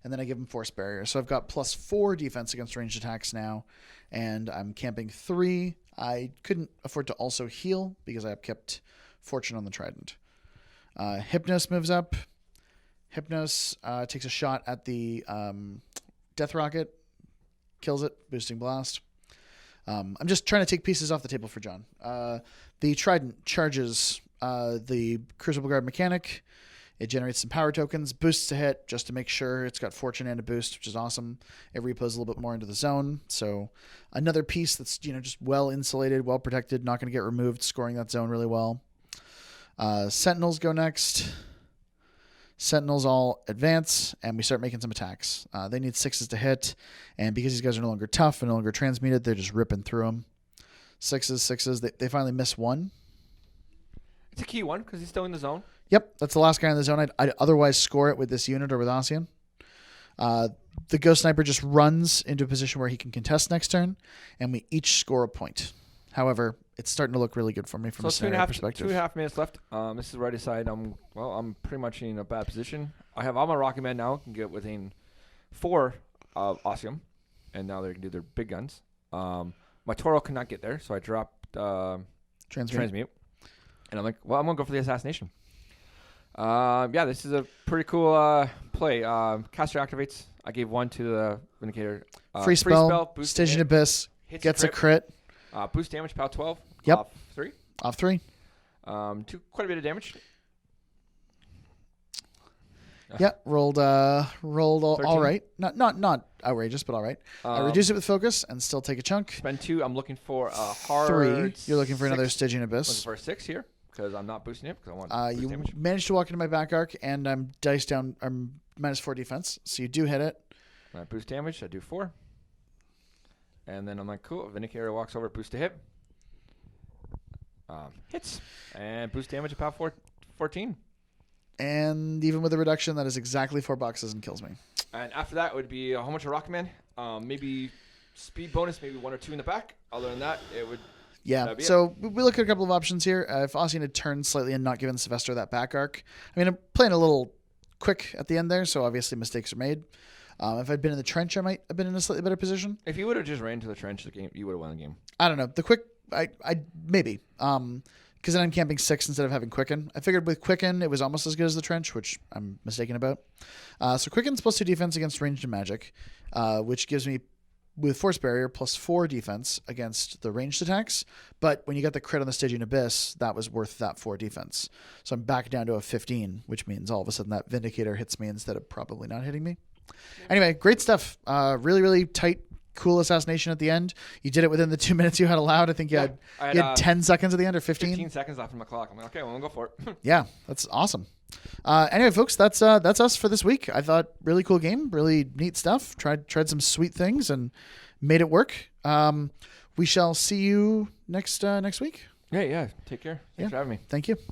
And then I give him Force Barrier. So I've got +4 defense against ranged attacks now, and I'm camping 3. I couldn't afford to also heal because I have kept Fortune on the Trident. Hypnos moves up. Hypnos takes a shot at the Death Rocket, kills it, boosting blast. I'm just trying to take pieces off the table for John. The Trident charges the Crucible Guard mechanic. It generates some power tokens, boosts a hit just to make sure it's got Fortune and a boost, which is awesome. It repos a little bit more into the zone. So another piece that's just well insulated, well protected, not going to get removed, scoring that zone really well. Sentinels go next. Sentinels all advance, and we start making some attacks. They need 6s to hit, and because these guys are no longer tough and no longer transmuted, they're just ripping through them. 6s. They finally miss 1. It's a key one because he's still in the zone. Yep, that's the last guy in the zone. I'd otherwise score it with this unit or with Ossyan. The Ghost Sniper just runs into a position where he can contest next turn, and we each score a point. However, it's starting to look really good for me from a scenario perspective. 2.5 minutes left. This is where I decide I'm pretty much in a bad position. I have all my Rocket Men now. Can get within 4 of Ossyan, and now they can do their big guns. My Toro cannot get there, so I dropped Transmute. And I'm like, well, I'm going to go for the Assassination. This is a pretty cool play. Caster activates. I gave 1 to the Vindicator. Free spell, Stygian Abyss, gets a crit. Boost damage, POW 12. Yep. Off 3. Off 3. Quite a bit of damage. Yeah, rolled all right. Not outrageous, but all right. I reduce it with focus and still take a chunk. Spend 2. I'm looking for a hard 3. You're looking for 6. another Stygian Abyss. Looking for a 6 here because I'm not boosting it because I want boost you damage. managed to walk into my back arc, and I'm dice down. I'm -4 defense, so you do hit it. When I boost damage, I do 4. And then I'm like, cool. Vindicator walks over, boost to hit. Hits. And boost damage about 14. And even with the reduction, that is exactly 4 boxes and kills me. And after that, it would be a whole bunch of Rocket Man. Maybe speed bonus, maybe 1 or 2 in the back. Other than that, it would... Yeah, so we look at a couple of options here. If Ossyan had turned slightly and not given Syvestro that back arc. I mean, I'm playing a little quick at the end there, so obviously mistakes are made. If I'd been in the trench, I might have been in a slightly better position. If you would have just ran to the trench, the game, you would have won the game. I don't know. The quick, I maybe. Because then I'm camping 6 instead of having Quicken. I figured with Quicken, it was almost as good as the trench, which I'm mistaken about. So Quicken's +2 defense against ranged and magic, which gives me, with Force Barrier, +4 defense against the ranged attacks. But when you got the crit on the Stygian Abyss, that was worth that 4 defense. So I'm back down to a 15, which means all of a sudden that Vindicator hits me instead of probably not hitting me. Anyway, great stuff. Really, really tight, cool assassination at the end. You did it within the 2 minutes you had allowed. I think you had 10 seconds at the end or 15. 15 seconds left on my clock. I'm like, okay, well, we'll go for it. Yeah, that's awesome. Anyway, folks, that's us for this week. I thought really cool game, really neat stuff. Tried some sweet things and made it work. We shall see you next week. Yeah. Take care. Thanks for having me. Thank you.